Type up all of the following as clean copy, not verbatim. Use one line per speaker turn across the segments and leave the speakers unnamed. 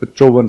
55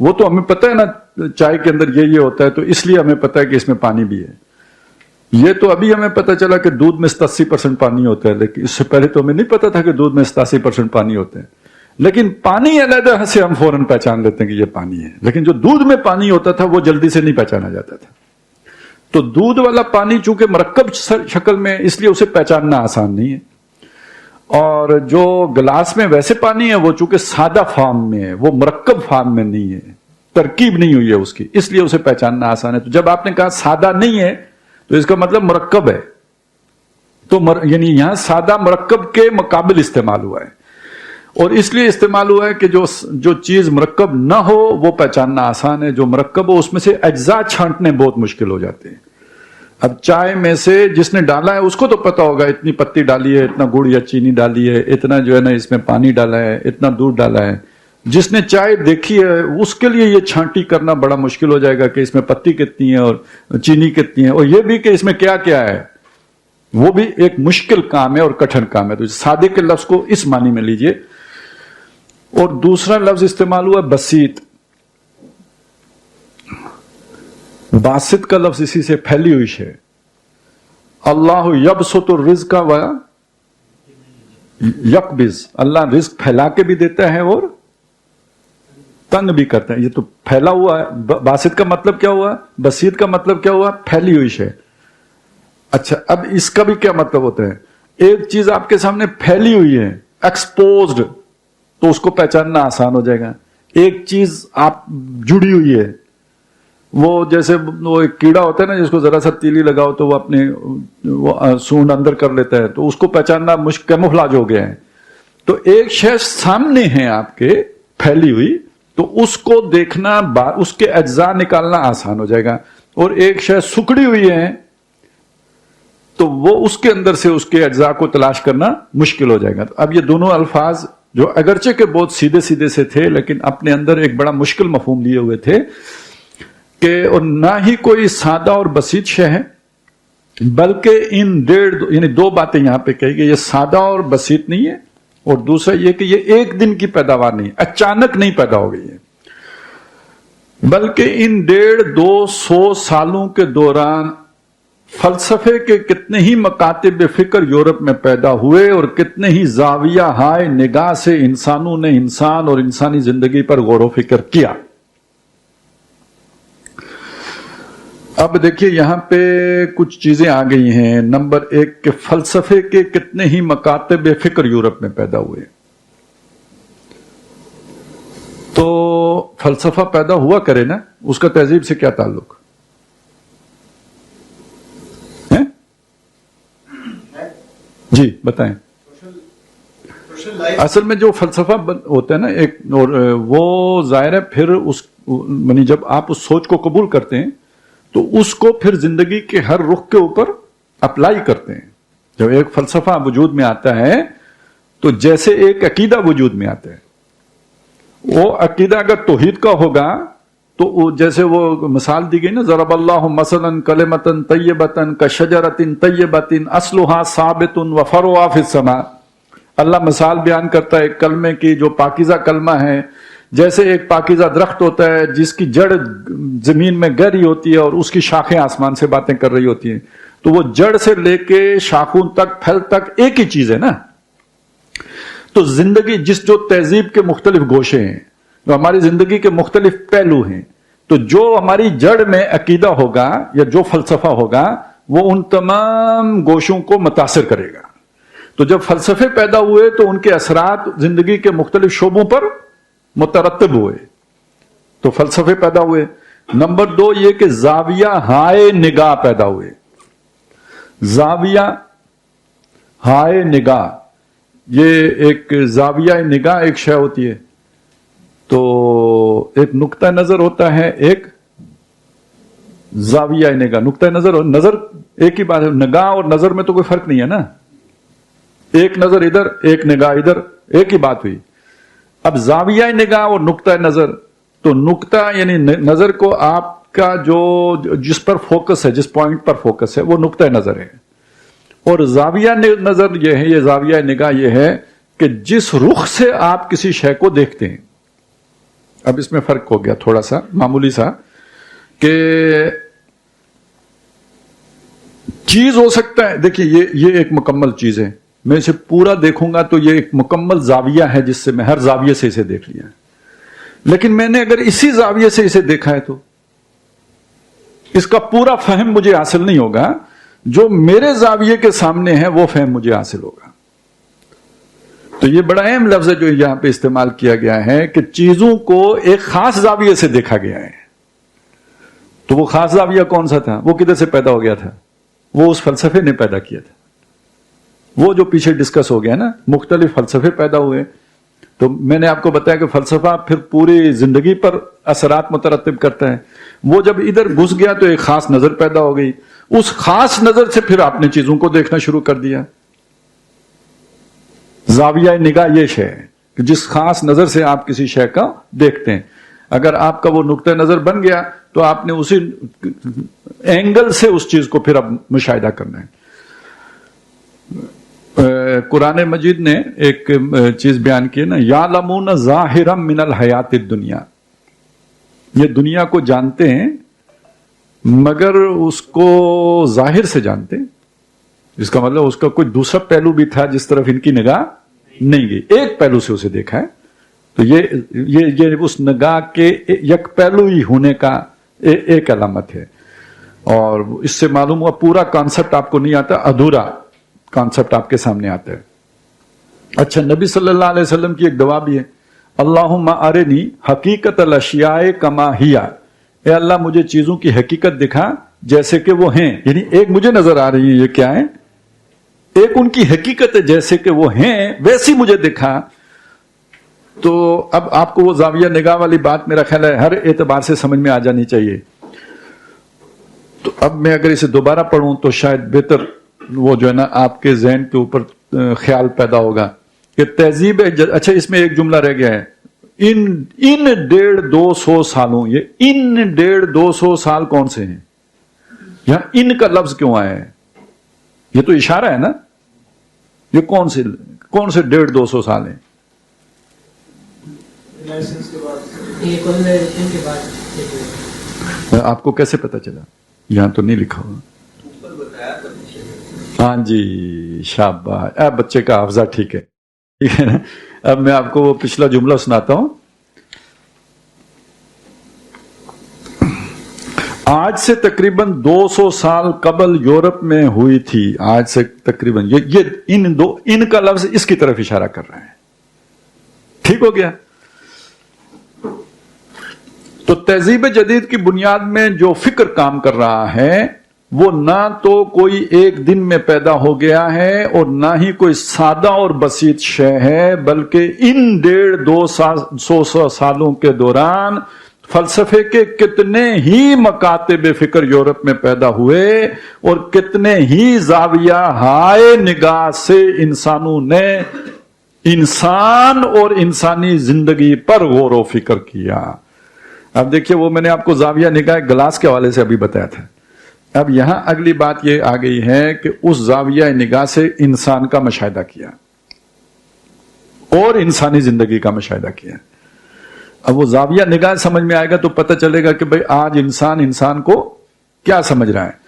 وہ تو ہمیں پتہ ہے نا چائے کے اندر یہ ہوتا ہے تو اس لیے ہمیں پتہ ہے کہ اس میں پانی بھی ہے. یہ تو ابھی ہمیں پتہ چلا کہ دودھ میں 87% پانی ہوتا ہے, لیکن اس سے پہلے تو ہمیں نہیں پتا تھا کہ دودھ میں 87% پانی ہوتے ہیں. لیکن پانی علیحدہ سے ہم فوراً پہچان لیتے ہیں کہ یہ پانی ہے, لیکن جو دودھ میں پانی ہوتا تھا وہ جلدی سے نہیں پہچانا جاتا تھا. تو دودھ والا پانی چونکہ مرکب شکل میں, اس لیے اسے پہچاننا آسان نہیں ہے. اور جو گلاس میں ویسے پانی ہے وہ چونکہ سادہ فارم میں ہے, وہ مرکب فارم میں نہیں ہے, ترکیب نہیں ہوئی ہے اس کی, اس لیے اسے پہچاننا آسان ہے. تو جب آپ نے کہا سادہ نہیں ہے تو اس کا مطلب مرکب ہے. تو یعنی یہاں سادہ مرکب کے مقابل استعمال ہوا ہے, اور اس لیے استعمال ہوا ہے کہ جو چیز مرکب نہ ہو وہ پہچاننا آسان ہے, جو مرکب ہو اس میں سے اجزاء چھانٹنے بہت مشکل ہو جاتے ہیں. اب چائے میں سے جس نے ڈالا ہے اس کو تو پتا ہوگا اتنی پتی ڈالی ہے, اتنا گڑ یا چینی ڈالی ہے, اتنا جو ہے نا اس میں پانی ڈالا ہے, اتنا دودھ ڈالا ہے. جس نے چائے دیکھی ہے اس کے لیے یہ چھانٹی کرنا بڑا مشکل ہو جائے گا کہ اس میں پتی کتنی ہے اور چینی کتنی ہے, اور یہ بھی کہ اس میں کیا کیا ہے, وہ بھی ایک مشکل کام ہے اور کٹھن کام ہے. تو سادے کے لفظ کو اس معنی میں لیجئے. اور دوسرا لفظ استعمال ہوا بسیط. باسط کا لفظ اسی سے پھیلی ہوئی ہے. اللہ یبسط الرزق و یقبض, اللہ رزق پھیلا کے بھی دیتا ہے اور تنگ بھی کرتا ہے. یہ تو پھیلا ہوا ہے. باسط کا مطلب کیا ہوا, بسیط کا مطلب کیا ہوا, پھیلی ہوئی ہے. اچھا اب اس کا بھی کیا مطلب ہوتا ہے, ایک چیز آپ کے سامنے پھیلی ہوئی ہے, ایکسپوزڈ, تو اس کو پہچاننا آسان ہو جائے گا. ایک چیز آپ جڑی ہوئی ہے, وہ جیسے وہ ایک کیڑا ہوتا ہے نا جس کو ذرا سا تیلی لگاؤ تو وہ اپنے سونڈ اندر کر لیتا ہے, تو اس کو پہچاننا کیموفلاج ہو گیا ہے. تو ایک شے سامنے ہے آپ کے پھیلی ہوئی, تو اس کو دیکھنا, اس کے اجزاء نکالنا آسان ہو جائے گا. اور ایک شے سکڑی ہوئی ہے تو وہ اس کے اندر سے اس کے اجزاء کو تلاش کرنا مشکل ہو جائے گا. اب یہ دونوں الفاظ جو اگرچہ کہ بہت سیدھے سیدھے سے تھے لیکن اپنے اندر ایک بڑا مشکل مفہوم لیے ہوئے تھے, کہ اور نہ ہی کوئی سادہ اور بسیط شے ہے, بلکہ ان یعنی دو باتیں یہاں پہ کہی گئی, یہ سادہ اور بسیط نہیں ہے, اور دوسرا یہ کہ یہ ایک دن کی پیداوار نہیں, اچانک نہیں پیدا ہو گئی ہے, بلکہ ان 150-200 سالوں کے دوران فلسفے کے کتنے ہی مکاتب فکر یورپ میں پیدا ہوئے, اور کتنے ہی زاویہ ہائے نگاہ سے انسانوں نے انسان اور انسانی زندگی پر غور و فکر کیا. اب دیکھیے یہاں پہ کچھ چیزیں آ گئی ہیں. نمبر 1 کہ فلسفے کے کتنے ہی مکاتب فکر یورپ میں پیدا ہوئے. تو فلسفہ پیدا ہوا کرے نا, اس کا تہذیب سے کیا تعلق ہے؟ جی بتائیں. اصل میں جو فلسفہ ہوتا ہے نا ایک, اور وہ ظاہر ہے پھر اس یعنی جب آپ اس سوچ کو قبول کرتے ہیں تو اس کو پھر زندگی کے ہر رخ کے اوپر اپلائی کرتے ہیں. جب ایک فلسفہ وجود میں آتا ہے تو جیسے ایک عقیدہ وجود میں آتا ہے, وہ عقیدہ اگر توحید کا ہوگا تو وہ جیسے وہ مثال دی گئی نا, ضرب اللہ مثلا کلمۃ طیبۃ کشجرۃ طیبۃ اصلھا ثابت وفرعھا فی السماء. اللہ مثال بیان کرتا ہے ایک کلمے کی جو پاکیزہ کلمہ ہے, جیسے ایک پاکیزہ درخت ہوتا ہے جس کی جڑ زمین میں گہری ہوتی ہے اور اس کی شاخیں آسمان سے باتیں کر رہی ہوتی ہیں, تو وہ جڑ سے لے کے شاخوں تک پھل تک ایک ہی چیز ہے نا. تو زندگی جو تہذیب کے مختلف گوشے ہیں, جو ہماری زندگی کے مختلف پہلو ہیں, تو جو ہماری جڑ میں عقیدہ ہوگا یا جو فلسفہ ہوگا وہ ان تمام گوشوں کو متاثر کرے گا. تو جب فلسفے پیدا ہوئے تو ان کے اثرات زندگی کے مختلف شعبوں پر مترتب ہوئے, تو فلسفے پیدا ہوئے. نمبر 2 یہ کہ زاویہ ہائے نگاہ پیدا ہوئے. زاویہ ہائے نگاہ, یہ ایک زاویہ نگاہ ایک شے ہوتی ہے, تو ایک نقطہ نظر ہوتا ہے, ایک زاویہ نگاہ. نقطہ نظر ایک ہی بات ہے, نگاہ اور نظر میں تو کوئی فرق نہیں ہے نا, ایک نظر ادھر ایک نگاہ ادھر, ایک ہی بات ہوئی. اب زاویہ نگاہ اور نقطہ نظر, تو نقطہ یعنی نظر کو آپ کا جس پر فوکس ہے, جس پوائنٹ پر فوکس ہے وہ نقطہ نظر ہے, اور زاویہ نظر یہ ہے, یہ زاویہ نگاہ یہ ہے کہ جس رخ سے آپ کسی شے کو دیکھتے ہیں. اب اس میں فرق ہو گیا تھوڑا سا معمولی سا کہ چیز ہو سکتا ہے، دیکھیے یہ ایک مکمل چیز ہے، میں اسے پورا دیکھوں گا تو یہ ایک مکمل زاویہ ہے جس سے میں ہر زاویے سے اسے دیکھ لیا، لیکن میں نے اگر اسی زاویے سے اسے دیکھا ہے تو اس کا پورا فہم مجھے حاصل نہیں ہوگا، جو میرے زاویے کے سامنے ہے وہ فہم مجھے حاصل ہوگا۔ تو یہ بڑا اہم لفظ ہے جو یہاں پہ استعمال کیا گیا ہے کہ چیزوں کو ایک خاص زاویے سے دیکھا گیا ہے۔ تو وہ خاص زاویہ کون سا تھا؟ وہ کدھر سے پیدا ہو گیا تھا؟ وہ اس فلسفے نے پیدا کیا تھا، وہ جو پیچھے ڈسکس ہو گیا نا، مختلف فلسفے پیدا ہوئے۔ تو میں نے آپ کو بتایا کہ فلسفہ پھر پوری زندگی پر اثرات مترتب کرتا ہے، وہ جب ادھر گھس گیا تو ایک خاص نظر پیدا ہو گئی، اس خاص نظر سے پھر آپ نے چیزوں کو دیکھنا شروع کر دیا۔ زاویہ نگاہ یہ شے ہے کہ جس خاص نظر سے آپ کسی شے کا دیکھتے ہیں، اگر آپ کا وہ نقطہ نظر بن گیا تو آپ نے اسی اینگل سے اس چیز کو پھر اب مشاہدہ کرنا ہے۔ قرآن مجید نے ایک چیز بیان کی ہے نا، یعلمون ظاہرا من الحیات الدنیا، یہ دنیا کو جانتے ہیں مگر اس کو ظاہر سے جانتے ہیں، جس کا مطلب اس کا کوئی دوسرا پہلو بھی تھا جس طرف ان کی نگاہ نہیں گئی، ایک پہلو سے اسے دیکھا ہے۔ تو یہ اس نگاہ کے یک پہلو ہی ہونے کا ایک علامت ہے، اور اس سے معلوم ہوا پورا کانسیپٹ آپ کو نہیں آتا، ادھورا کانسیپٹ آپ کے سامنے آتا ہے۔ اچھا، نبی صلی اللہ علیہ وسلم کی ایک دعا بھی ہے، اللہم ارنی حقیقت الاشیاء کما ہی، اے اللہ مجھے چیزوں کی حقیقت دکھا جیسے کہ وہ ہیں، یعنی ایک مجھے نظر آ رہی ہے یہ کیا ہے، ایک ان کی حقیقت ہے جیسے کہ وہ ہیں ویسی مجھے دکھا۔ تو اب آپ کو وہ زاویہ نگاہ والی بات میرا خیال ہے ہر اعتبار سے سمجھ میں آ جانی چاہیے۔ تو اب میں اگر اسے دوبارہ پڑھوں تو شاید بہتر وہ جو ہے نا آپ کے ذہن کے اوپر خیال پیدا ہوگا کہ تہذیب، اچھا اس میں ایک جملہ رہ گیا ہے، ان 150-200 سالوں، یہ ان 150-200 سال کون سے ہیں؟ یہاں ان کا لفظ کیوں آیا ہے؟ یہ تو اشارہ ہے نا، یہ کون سے 150-200 سال ہیں؟ آپ کو کیسے پتا چلا؟ یہاں تو نہیں لکھا ہوا۔ ہاں جی، شاباش، اب بچے کا حافظہ ٹھیک ہے، ٹھیک ہے نا۔ اب میں آپ کو وہ پچھلا جملہ سناتا ہوں۔ آج سے تقریباً 200 سال قبل یورپ میں ہوئی تھی، آج سے تقریباً یہ ان کا لفظ اس کی طرف اشارہ کر رہے ہیں، ٹھیک ہو گیا۔ تو تہذیب جدید کی بنیاد میں جو فکر کام کر رہا ہے وہ نہ تو کوئی ایک دن میں پیدا ہو گیا ہے اور نہ ہی کوئی سادہ اور بسیط شے ہے، بلکہ ان 150-200 سالوں کے دوران فلسفے کے کتنے ہی مکاتب فکر یورپ میں پیدا ہوئے اور کتنے ہی زاویہ ہائے نگاہ سے انسانوں نے انسان اور انسانی زندگی پر غور و فکر کیا۔ اب دیکھیے، وہ میں نے آپ کو زاویہ نگاہ گلاس کے حوالے سے ابھی بتایا تھا، اب یہاں اگلی بات یہ آ گئی ہے کہ اس زاویہ نگاہ سے انسان کا مشاہدہ کیا اور انسانی زندگی کا مشاہدہ کیا۔ اب وہ زاویہ نگاہ سمجھ میں آئے گا تو پتہ چلے گا کہ بھئی آج انسان کو کیا سمجھ رہا ہے۔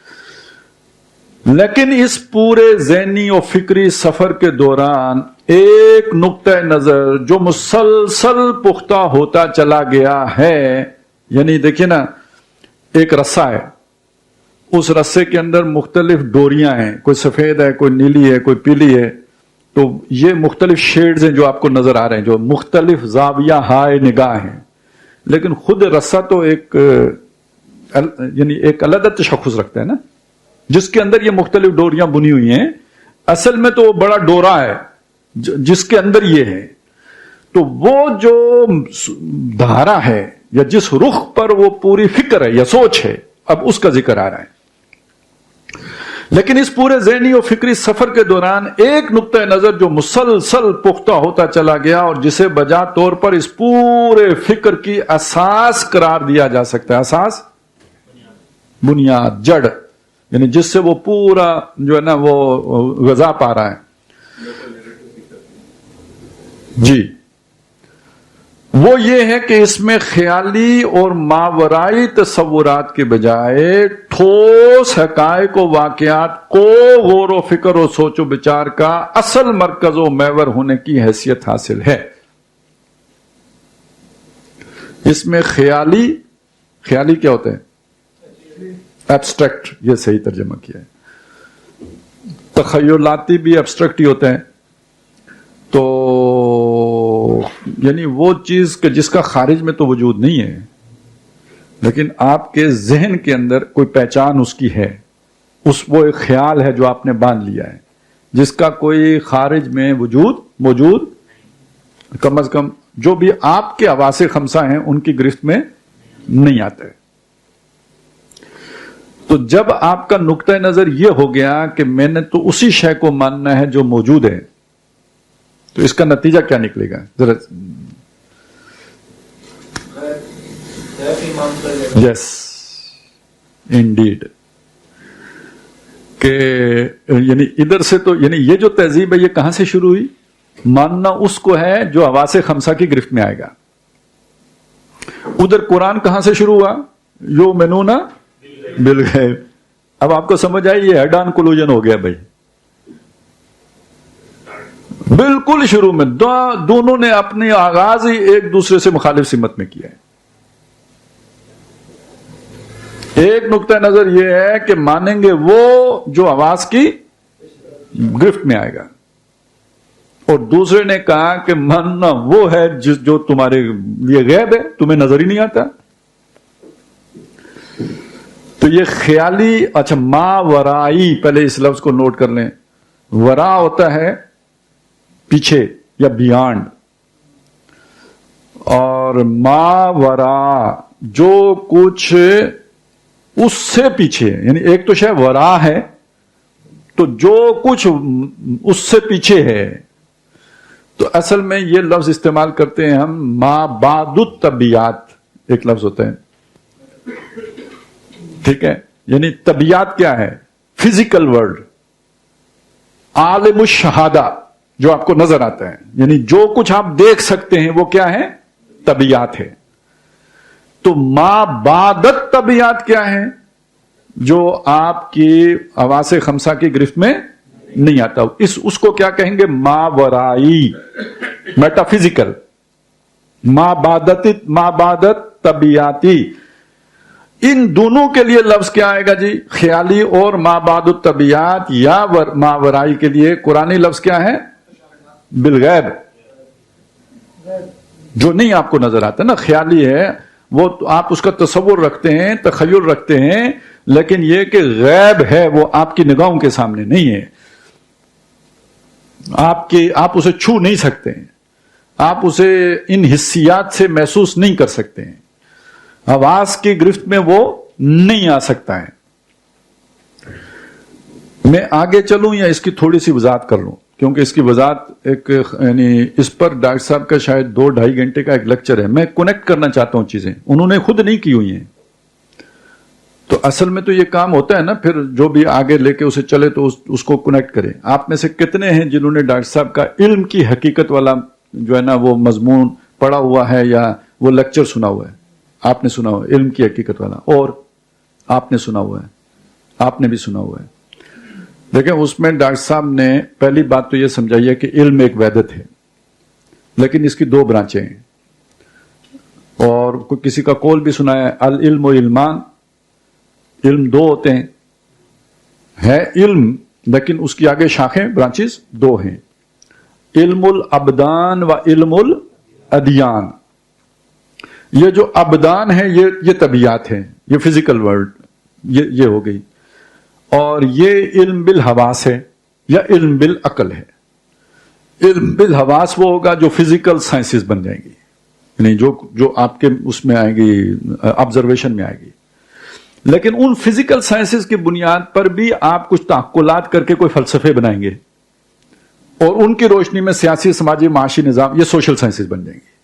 لیکن اس پورے ذہنی اور فکری سفر کے دوران ایک نقطہ نظر جو مسلسل پختہ ہوتا چلا گیا ہے، یعنی دیکھیں نا، ایک رسہ ہے، اس رسے کے اندر مختلف ڈوریاں ہیں، کوئی سفید ہے، کوئی نیلی ہے، کوئی پیلی ہے، تو یہ مختلف شیڈز ہیں جو آپ کو نظر آ رہے ہیں، جو مختلف زاویہ ہائے نگاہ ہیں، لیکن خود رسہ تو ایک یعنی ایک علیحدہ تشخص رکھتا ہے نا، جس کے اندر یہ مختلف ڈوریاں بنی ہوئی ہیں۔ اصل میں تو وہ بڑا ڈورا ہے جس کے اندر یہ ہے، تو وہ جو دھارا ہے یا جس رخ پر وہ پوری فکر ہے یا سوچ ہے، اب اس کا ذکر آ رہا ہے۔ لیکن اس پورے ذہنی اور فکری سفر کے دوران ایک نقطہ نظر جو مسلسل پختہ ہوتا چلا گیا اور جسے بجا طور پر اس پورے فکر کی اساس قرار دیا جا سکتا ہے، اساس، بنیاد، جڑ، یعنی جس سے وہ پورا جو ہے نا وہ غذا پا رہا ہے۔ جی، وہ یہ ہے کہ اس میں خیالی اور ماورائی تصورات کے بجائے ٹھوس حقائق و واقعات کو غور و فکر و سوچ و بچار کا اصل مرکز و محور ہونے کی حیثیت حاصل ہے۔ اس میں خیالی کیا ہوتا ہے؟ ایبسٹریکٹ، یہ صحیح ترجمہ کیا ہے۔ تخیلاتی بھی ایبسٹریکٹ ہی ہوتا ہے، تو یعنی وہ چیز کہ جس کا خارج میں تو وجود نہیں ہے، لیکن آپ کے ذہن کے اندر کوئی پہچان اس کی ہے، وہ ایک خیال ہے جو آپ نے باندھ لیا ہے، جس کا کوئی خارج میں موجود کم از کم جو بھی آپ کے حواس خمسہ ہیں ان کی گرفت میں نہیں آتا ہے۔ تو جب آپ کا نقطہ نظر یہ ہو گیا کہ میں نے تو اسی شے کو ماننا ہے جو موجود ہے، تو اس کا نتیجہ کیا نکلے گا؟ ذرا یس انڈیڈ، کہ یعنی ادھر سے تو یعنی یہ جو تہذیب ہے یہ کہاں سے شروع ہوئی؟ ماننا اس کو ہے جو حواس خمسہ کی گرفت میں آئے گا۔ ادھر قرآن کہاں سے شروع ہوا؟ یؤمنون بالغیب۔ اب آپ کو سمجھ آئی یہ ہیڈ آن کلوژن ہو گیا بھائی، بالکل شروع میں دونوں نے اپنے آغاز ہی ایک دوسرے سے مخالف سمت میں کیا ہے۔ ایک نقطہ نظر یہ ہے کہ مانیں گے وہ جو حواس کی گرفت میں آئے گا، اور دوسرے نے کہا کہ ماننا وہ ہے جو تمہارے لیے غیب ہے، تمہیں نظر ہی نہیں آتا۔ تو یہ خیالی، اچھا ماورائی، پہلے اس لفظ کو نوٹ کر لیں، ورا ہوتا ہے پیچھے یا بیانڈ، اور ماورا جو کچھ اس سے پیچھے، یعنی ایک تو شاید ورا ہے، تو جو کچھ اس سے پیچھے ہے، تو اصل میں یہ لفظ استعمال کرتے ہیں ہم ما بعد الطبیعات، ایک لفظ ہوتا ہے، ٹھیک ہے؟ یعنی طبیعت کیا ہے؟ فزیکل ورلڈ، عالم الشہادہ جو آپ کو نظر آتا ہے، یعنی جو کچھ آپ دیکھ سکتے ہیں وہ کیا ہے؟ طبیعت ہے۔ تو ما بعد الطبیعت کیا ہے؟ جو آپ کی حواس خمسہ کی گرفت میں نہیں آتا، اس کو کیا کہیں گے؟ ماورائی، میٹا فزیکل، ما بعدت طبیعتی۔ ان دونوں کے لیے لفظ کیا آئے گا جی؟ خیالی اور ما بعد الطبیعت یا ماورائی کے لیے قرآنی لفظ کیا ہے؟ بالغیب، جو نہیں آپ کو نظر آتا نا۔ خیالی ہے وہ آپ اس کا تصور رکھتے ہیں، تخیل رکھتے ہیں، لیکن یہ کہ غیب ہے وہ آپ کی نگاہوں کے سامنے نہیں ہے، آپ اسے چھو نہیں سکتے ہیں، آپ اسے ان حسیات سے محسوس نہیں کر سکتے ہیں، حواس کی گرفت میں وہ نہیں آ سکتا ہے۔ میں آگے چلوں یا اس کی تھوڑی سی وضاحت کر لوں؟ کیونکہ اس کی وضاحت یعنی اس پر ڈاکٹر صاحب کا شاید 2-2.5 گھنٹے کا ایک لیکچر ہے، میں کنیکٹ کرنا چاہتا ہوں چیزیں، انہوں نے خود نہیں کی ہوئی ہیں۔ تو اصل میں تو یہ کام ہوتا ہے نا، پھر جو بھی آگے لے کے اسے چلے تو اس کو کنیکٹ کرے۔ آپ میں سے کتنے ہیں جنہوں نے ڈاکٹر صاحب کا علم کی حقیقت والا جو ہے نا وہ مضمون پڑھا ہوا ہے یا وہ لیکچر سنا ہوا ہے؟ آپ نے سنا ہوا ہے علم کی حقیقت والا، اور آپ نے سنا ہوا ہے، آپ نے بھی سنا ہوا ہے۔ دیکھیں اس میں ڈاکٹر صاحب نے پہلی بات تو یہ سمجھائی ہے کہ علم ایک وحدت ہے، لیکن اس کی 2 برانچیں ہیں، اور کسی کا قول بھی سنا ہے العلم و علمان، علم 2 ہوتے ہیں، ہے علم لیکن اس کی آگے شاخیں برانچز 2 ہیں، علم الابدان و علم الادیان۔ یہ جو ابدان ہے یہ طبیعت ہے، یہ فزیکل ورلڈ، یہ ہو گئی، اور یہ علم بالحواس ہے یا علم بالعقل ہے۔ علم بالحواس وہ ہوگا جو فزیکل سائنسز بن جائیں گی، یعنی جو آپ کے اس میں آئے گی، آبزرویشن میں آئے گی۔ لیکن ان فزیکل سائنسز کی بنیاد پر بھی آپ کچھ تعقلات کر کے کوئی فلسفے بنائیں گے، اور ان کی روشنی میں سیاسی، سماجی، معاشی نظام، یہ سوشل سائنسز بن جائیں گی،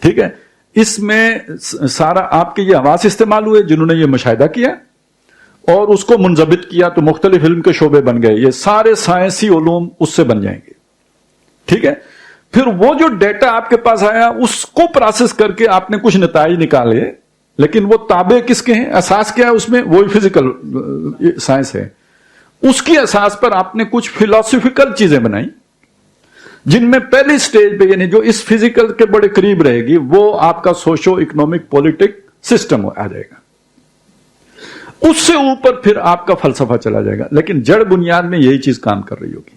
ٹھیک ہے؟ اس میں سارا آپ کے یہ حواس استعمال ہوئے جنہوں نے یہ مشاہدہ کیا اور اس کو منضبط کیا، تو مختلف علم کے شعبے بن گئے، یہ سارے سائنسی علوم اس سے بن جائیں گے، ٹھیک ہے؟ پھر وہ جو ڈیٹا آپ کے پاس آیا اس کو پروسیس کر کے آپ نے کچھ نتائج نکالے، لیکن وہ تابع کس کے ہیں؟ اساس کیا ہے اس میں؟ وہی فزیکل سائنس ہے. اس کی اساس پر آپ نے کچھ فلاسفیکل چیزیں بنائی، جن میں پہلی سٹیج پہ یعنی جو اس فزیکل کے بڑے قریب رہے گی وہ آپ کا سوشو اکنامک پولیٹک سسٹم آ جائے گا. اس سے اوپر پھر آپ کا فلسفہ چلا جائے گا، لیکن جڑ بنیاد میں یہی چیز کام کر رہی ہوگی.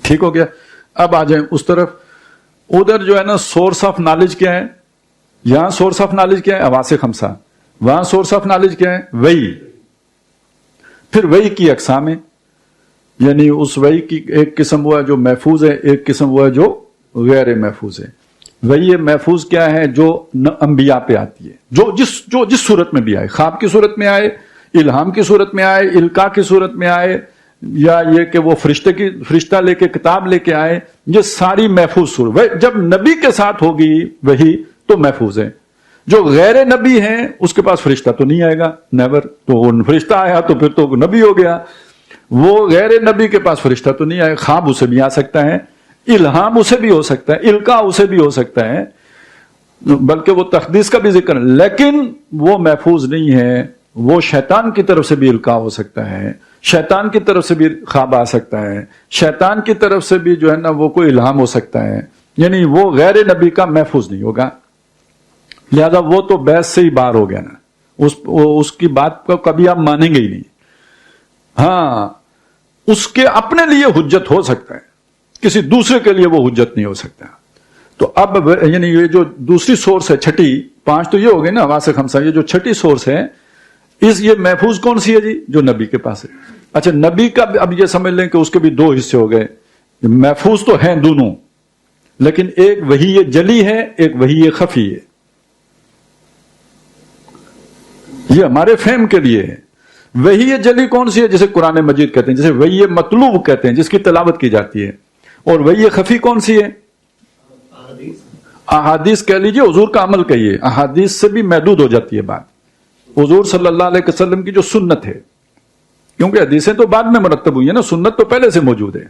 ٹھیک ہو گیا؟ اب آ جائیں اس طرف. ادھر جو ہے نا سورس آف نالج کیا ہے؟ یہاں سورس آف نالج کیا ہے؟ حواس خمسہ. وہاں سورس آف نالج کیا ہے؟ وحی. پھر وحی کی اقسام ہے، یعنی اس وحی کی ایک قسم وہ ہے جو محفوظ ہے، ایک قسم وہ ہے جو غیر محفوظ ہے. وحی محفوظ کیا ہے؟ جو انبیاء پہ آتی ہے، جو جس صورت میں بھی آئے، خواب کی صورت میں آئے، الہام کی صورت میں آئے، القاء کی صورت میں آئے، یا یہ کہ وہ فرشتہ لے کے کتاب لے کے آئے، یہ ساری محفوظ صورت. جب نبی کے ساتھ ہوگی وحی تو محفوظ ہے. جو غیر نبی ہیں اس کے پاس فرشتہ تو نہیں آئے گا، نیور. تو فرشتہ آیا تو پھر تو نبی ہو گیا. وہ غیر نبی کے پاس فرشتہ تو نہیں آئے. خواب اسے بھی آ سکتا ہے، الہام اسے بھی ہو سکتا ہے، القاء اسے بھی ہو سکتا ہے، بلکہ وہ تقدیس کا بھی ذکر ہے، لیکن وہ محفوظ نہیں ہے. وہ شیطان کی طرف سے بھی القاء ہو سکتا ہے، شیطان کی طرف سے بھی خواب آ سکتا ہے، شیطان کی طرف سے بھی جو ہے نا وہ کوئی الہام ہو سکتا ہے. یعنی وہ غیر نبی کا محفوظ نہیں ہوگا. لہذا وہ تو بحث سے ہی باہر ہو گیا نا، اس کی بات کو کبھی آپ مانیں گے ہی نہیں. ہاں اس کے اپنے لیے حجت ہو سکتا ہے، کسی دوسرے کے لیے وہ حجت نہیں ہو سکتا. تو اب یعنی یہ جو دوسری سورس ہے چھٹی، 5 تو یہ ہو گئی نا حواس خمسہ، یہ جو چھٹی سورس ہے یہ محفوظ کون سی ہے جی؟ جو نبی کے پاس ہے. اچھا نبی کا اب یہ سمجھ لیں کہ اس کے بھی 2 حصے ہو گئے. محفوظ تو ہیں دونوں، لیکن ایک وحی جلی ہے، ایک وحی خفی ہے. یہ ہمارے فہم کے لیے ہے. وحی جلی کون سی ہے؟ جسے قرآن مجید کہتے ہیں، جسے وحی مطلوب کہتے ہیں، جس کی تلاوت کی جاتی ہے. اور وحی خفی کون سی ہے؟ احادیث کہہ لیجئے، حضور کا عمل کہیے. احادیث سے بھی محدود ہو جاتی ہے بات. حضور صلی اللہ علیہ وسلم کی جو سنت ہے، کیونکہ حدیثیں تو بعد میں مرتب ہوئی ہیں نا، سنت تو پہلے سے موجود ہے.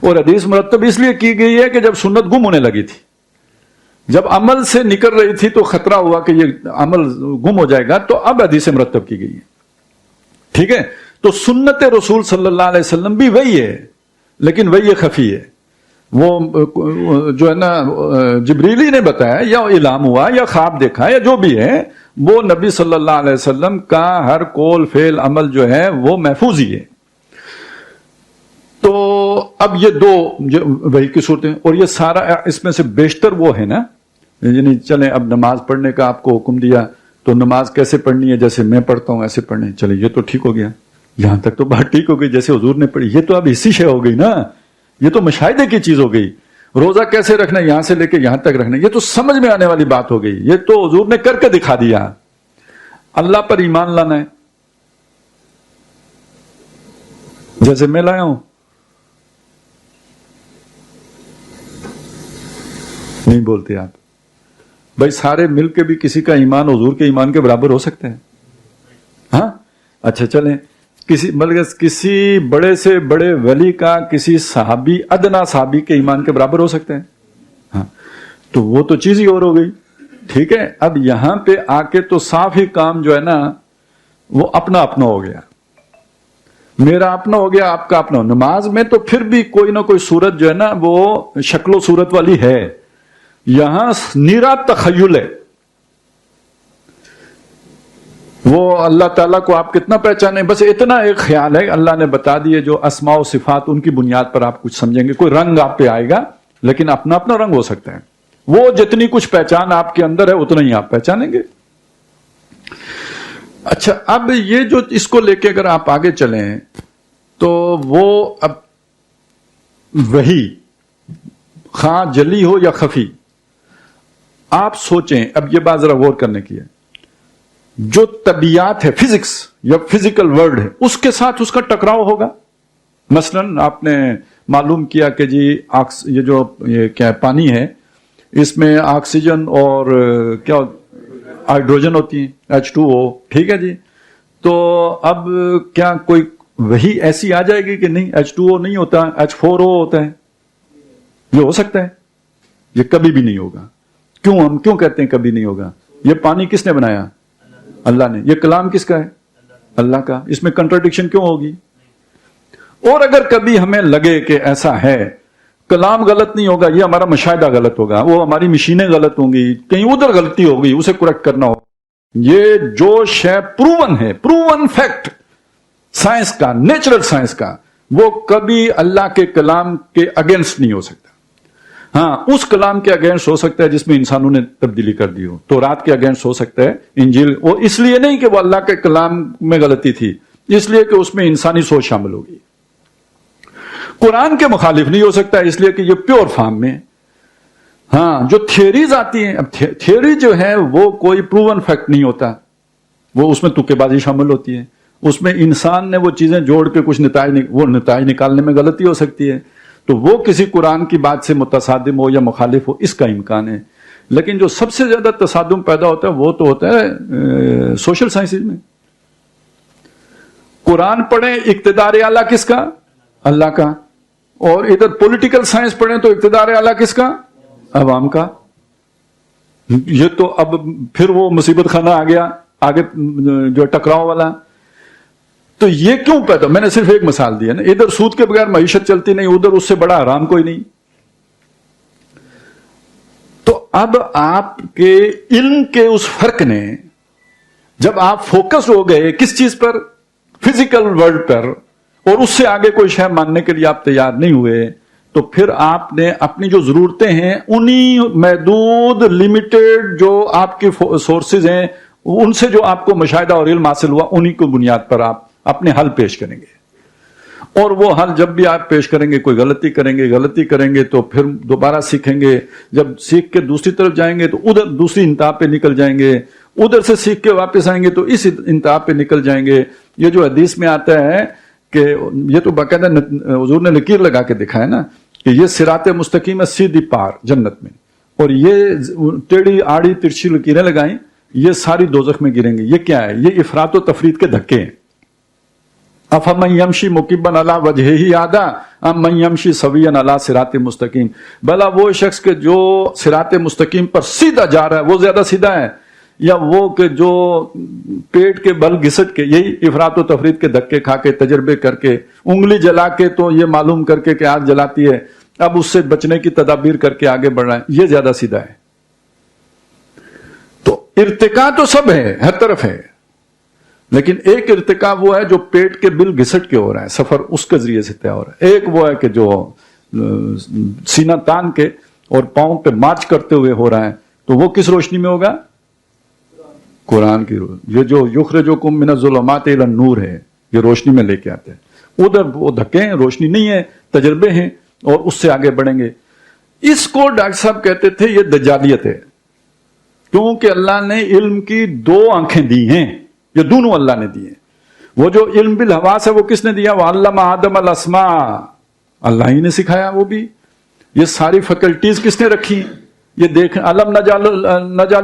اور حدیث مرتب اس لیے کی گئی ہے کہ جب سنت گم ہونے لگی تھی، جب عمل سے نکل رہی تھی تو خطرہ ہوا کہ یہ عمل گم ہو جائے گا، تو اب حدیث مرتب کی گئی ہے. ٹھیک ہے؟ تو سنت رسول صلی اللہ علیہ وسلم بھی وہی ہے، لیکن وہی خفی ہے. وہ جو ہے نا جبریلی نے بتایا، یا الہام ہوا، یا خواب دیکھا، یا جو بھی ہے، وہ نبی صلی اللہ علیہ وسلم کا ہر قول فعل عمل جو ہے وہ محفوظ ہی ہے. تو اب یہ 2 وحی کی صورتیں، اور یہ سارا اس میں سے بیشتر وہ ہے نا، یعنی چلیں اب نماز پڑھنے کا آپ کو حکم دیا، تو نماز کیسے پڑھنی ہے؟ جیسے میں پڑھتا ہوں ایسے پڑھنے. چلے یہ تو ٹھیک ہو گیا، یہاں تک تو بات ٹھیک ہو گئی جیسے حضور نے پڑھی. یہ تو اب اسی شے ہو گئی نا، یہ تو مشاہدے کی چیز ہو گئی. روزہ کیسے رکھنا ہے، یہاں سے لے کے یہاں تک رکھنا ہے، یہ تو سمجھ میں آنے والی بات ہو گئی. یہ تو حضور نے کر کے دکھا دیا. اللہ پر ایمان لانا ہے، جیسے میں لایا ہوں. نہیں بولتے آپ بھائی، سارے مل کے بھی کسی کا ایمان حضور کے ایمان کے برابر ہو سکتا ہے؟ ہاں اچھا چلیں، کسی بڑے سے بڑے ولی کا کسی صحابی، ادنا صحابی کے ایمان کے برابر ہو سکتا ہے؟ ہاں تو وہ تو چیز ہی اور ہو گئی. ٹھیک ہے؟ اب یہاں پہ آ کے تو صاف ہی کام جو ہے نا وہ اپنا اپنا ہو گیا. میرا اپنا ہو گیا، آپ کا اپنا. نماز میں تو پھر بھی کوئی نہ کوئی صورت جو ہے نا وہ شکل و صورت والی ہے. یہاں نیرا تخیل ہے. وہ اللہ تعالیٰ کو آپ کتنا پہچانے، بس اتنا ایک خیال ہے اللہ نے بتا دیے، جو اسماء و صفات ان کی بنیاد پر آپ کچھ سمجھیں گے. کوئی رنگ آپ پہ آئے گا، لیکن اپنا اپنا رنگ ہو سکتا ہے. وہ جتنی کچھ پہچان آپ کے اندر ہے اتنا ہی آپ پہچانیں گے. اچھا اب یہ جو اس کو لے کے اگر آپ آگے چلیں تو وہ اب وہی خواہ جلی ہو یا خفی، آپ سوچیں. اب یہ بات ذرا غور کرنے کی ہے. جو طبیعت ہے، فزکس یا فزیکل ورلڈ ہے، اس کے ساتھ اس کا ٹکراؤ ہوگا. مثلا آپ نے معلوم کیا کہ جی یہ کیا پانی ہے، اس میں آکسیجن اور کیا ہائیڈروجن ہوتی ہیں، H2O. ٹھیک ہے جی. تو اب کیا کوئی وہی ایسی آ جائے گی کہ نہیں H2O نہیں ہوتا، H4O ہوتا ہے؟ یہ ہو سکتا ہے؟ یہ کبھی بھی نہیں ہوگا. کیوں؟ ہم کیوں کہتے ہیں کبھی نہیں ہوگا؟ یہ پانی کس نے بنایا؟ اللہ نے. یہ کلام کس کا ہے؟ اللہ کا. اس میں کنٹراڈکشن کیوں ہوگی؟ اور اگر کبھی ہمیں لگے کہ ایسا ہے، کلام غلط نہیں ہوگا، یہ ہمارا مشاہدہ غلط ہوگا، وہ ہماری مشینیں غلط ہوں گی، کہیں ادھر غلطی ہوگی، اسے کریکٹ کرنا ہوگا. یہ جو شے پروون ہے، پروون فیکٹ سائنس کا، نیچرل سائنس کا، وہ کبھی اللہ کے کلام کے اگینسٹ نہیں ہو سکتا. ہاں، اس کلام کے اگینسٹ ہو سکتا ہے جس میں انسانوں نے تبدیلی کر دی ہو. تو رات کے اگینسٹ ہو سکتا ہے، انجیل، وہ اس لیے نہیں کہ وہ اللہ کے کلام میں غلطی تھی، اس لیے کہ اس میں انسانی سوچ شامل ہوگی. قرآن کے مخالف نہیں ہو سکتا اس لیے کہ یہ پیور فارم میں. ہاں، جو تھیوریز آتی ہیں، اب تھیوری جو ہے وہ کوئی پروون فیکٹ نہیں ہوتا، وہ اس میں تکے بازی شامل ہوتی ہے. اس میں انسان نے وہ چیزیں جوڑ کے کچھ نتائج نکالنے میں غلطی ہو سکتی ہے، تو وہ کسی قرآن کی بات سے متصادم ہو یا مخالف ہو، اس کا امکان ہے. لیکن جو سب سے زیادہ تصادم پیدا ہوتا ہے وہ تو ہوتا ہے سوشل سائنسز میں. قرآن پڑھیں، اقتدار اعلیٰ کس کا؟ اللہ کا. اور ادھر پولیٹیکل سائنس پڑھیں تو اقتدار اعلیٰ کس کا؟ عوام کا. یہ تو اب پھر وہ مصیبت خانہ آ گیا آگے، جو ٹکراؤ والا. تو یہ کیوں پیدا؟ میں نے صرف ایک مثال دی ہے نا. ادھر سود کے بغیر معیشت چلتی نہیں، ادھر اس سے بڑا حرام کوئی نہیں. تو اب آپ کے علم کے اس فرق نے، جب آپ فوکس ہو گئے کس چیز پر؟ فزیکل ورلڈ پر، اور اس سے آگے کوئی شے ماننے کے لیے آپ تیار نہیں ہوئے، تو پھر آپ نے اپنی جو ضرورتیں ہیں انہی محدود لمیٹڈ جو آپ کی سورسز ہیں، ان سے جو آپ کو مشاہدہ اور علم حاصل ہوا، انہی کو بنیاد پر آپ اپنے حل پیش کریں گے. اور وہ حل جب بھی آپ پیش کریں گے، کوئی غلطی کریں گے تو پھر دوبارہ سیکھیں گے. جب سیکھ کے دوسری طرف جائیں گے تو ادھر دوسری انتہا پہ نکل جائیں گے، ادھر سے سیکھ کے واپس آئیں گے تو اس انتہا پہ نکل جائیں گے. یہ جو حدیث میں آتا ہے کہ یہ تو باقاعدہ حضور نے لکیر لگا کے دکھا ہے نا کہ یہ صراط مستقیم ہے، سیدھی پار جنت میں، اور یہ ٹیڑھی آڑی ترچھی لکیریں لگائیں، یہ ساری دوزخ میں گریں گے. یہ کیا ہے؟ یہ افراط و تفرید کے دھکے ہیں. افمن یمشی مکبا علی وجہہ اہدی ام من یمشی سویا علی صراط مستقیم. بھلا وہ شخص کے جو صراط مستقیم پر سیدھا جا رہا ہے وہ زیادہ سیدھا ہے، یا وہ کہ جو پیٹ کے بل گھسٹ کے، یہی افراط و تفرید کے دھکے کھا کے، تجربے کر کے، انگلی جلا کے تو یہ معلوم کر کے کہ آگ جلاتی ہے، اب اس سے بچنے کی تدابیر کر کے آگے بڑھ رہا ہے، یہ زیادہ سیدھا ہے. تو ارتقا تو سب ہے، ہر طرف ہے، لیکن ایک ارتقا وہ ہے جو پیٹ کے بل گھسٹ کے ہو رہا ہے، سفر اس کے ذریعے سے طے ہو رہا ہے. ایک وہ ہے کہ جو سینہ تان کے اور پاؤں پہ مارچ کرتے ہوئے ہو رہا ہے، تو وہ کس روشنی میں ہوگا؟ قرآن کی روشنی. یہ جو یخرجکم من الظلمات الی النور ہے، یہ روشنی میں لے کے آتے ہیں. ادھر وہ دھکے ہیں، روشنی نہیں ہے، تجربے ہیں، اور اس سے آگے بڑھیں گے. اس کو ڈاکٹر صاحب کہتے تھے یہ دجالیت ہے، کیونکہ اللہ نے علم کی دو آنکھیں دی ہیں، یہ دونوں اللہ نے دی ہیں. وہ جو علم بالحواس ہے وہ کس نے دیا؟ وَعَلَّمَ آدَمَ الْأَسْمَاءَ، اللہ ہی نے سکھایا. وہ بھی یہ ساری فیکلٹیز کس نے رکھی؟ یہ دیکھ، علم نجعل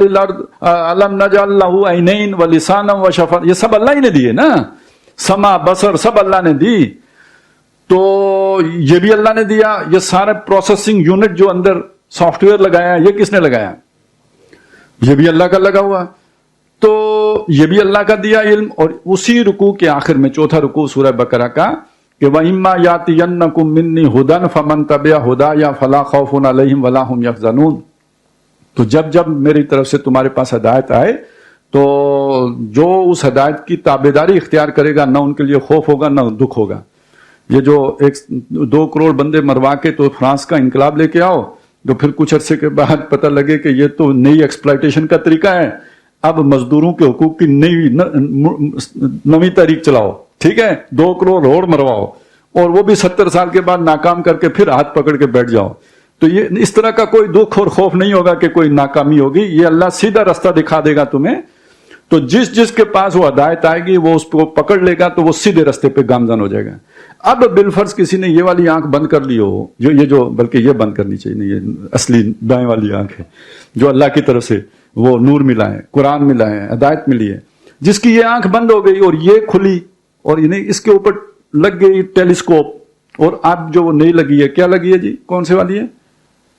الارض، علم نجعل لہ عینین ولسانا وشفتین، یہ سب اللہ ہی نے دیے نا. سما، بصر، سب اللہ نے دی. تو یہ بھی اللہ نے دیا. یہ سارے پروسیسنگ یونٹ جو اندر سافٹ ویئر لگایا، یہ کس نے لگایا؟ یہ بھی اللہ کا لگا ہوا. تو یہ بھی اللہ کا دیا علم. اور اسی رکوع کے آخر میں، چوتھا رکوع سورہ بقرہ کا، کہ وَإِمَّا يَأْتِيَنَّكُم مِّنِّي هُدًى فَمَن تَبِعَ هُدَايَ فَلَا خَوْفٌ عَلَيْهِمْ وَلَا هُمْ يَحْزَنُونَ. تو جب میری طرف سے تمہارے پاس ہدایت آئے تو جو اس ہدایت کی تابعداری اختیار کرے گا، نہ ان کے لیے خوف ہوگا نہ دکھ ہوگا. یہ جو 2 کروڑ بندے مروا کے تو فرانس کا انقلاب لے کے آؤ، تو پھر کچھ عرصے کے بعد پتہ لگے کہ یہ تو نئی ایکسپلائٹیشن کا طریقہ ہے، اب مزدوروں کے حقوق کی نئی تاریخ چلاؤ، ٹھیک ہے، 2 کروڑ اور مرواؤ، اور وہ بھی 70 سال کے بعد ناکام کر کے پھر ہاتھ پکڑ کے بیٹھ جاؤ. تو یہ اس طرح کا کوئی دکھ اور خوف نہیں ہوگا کہ کوئی ناکامی ہوگی. یہ اللہ سیدھا راستہ دکھا دے گا تمہیں. تو جس کے پاس وہ ہدایت آئے گی وہ اس کو پکڑ لے گا، تو وہ سیدھے راستے پہ گامزن ہو جائے گا. اب بالفرض کسی نے یہ والی آنکھ بند کر لی ہو، جو بلکہ یہ بند کرنی چاہیے، نہیں، یہ اصلی دائیں والی آنکھ ہے جو اللہ کی طرف سے وہ نور ملا ہے، قرآن ملا ہے، ہدایت ملی ہے. جس کی یہ آنکھ بند ہو گئی اور یہ کھلی، اور انہیں اس کے اوپر لگ گئی ٹیلیسکوپ، اور اب جو وہ نہیں لگی ہے، کیا لگی ہے جی؟ کون سے والی ہے؟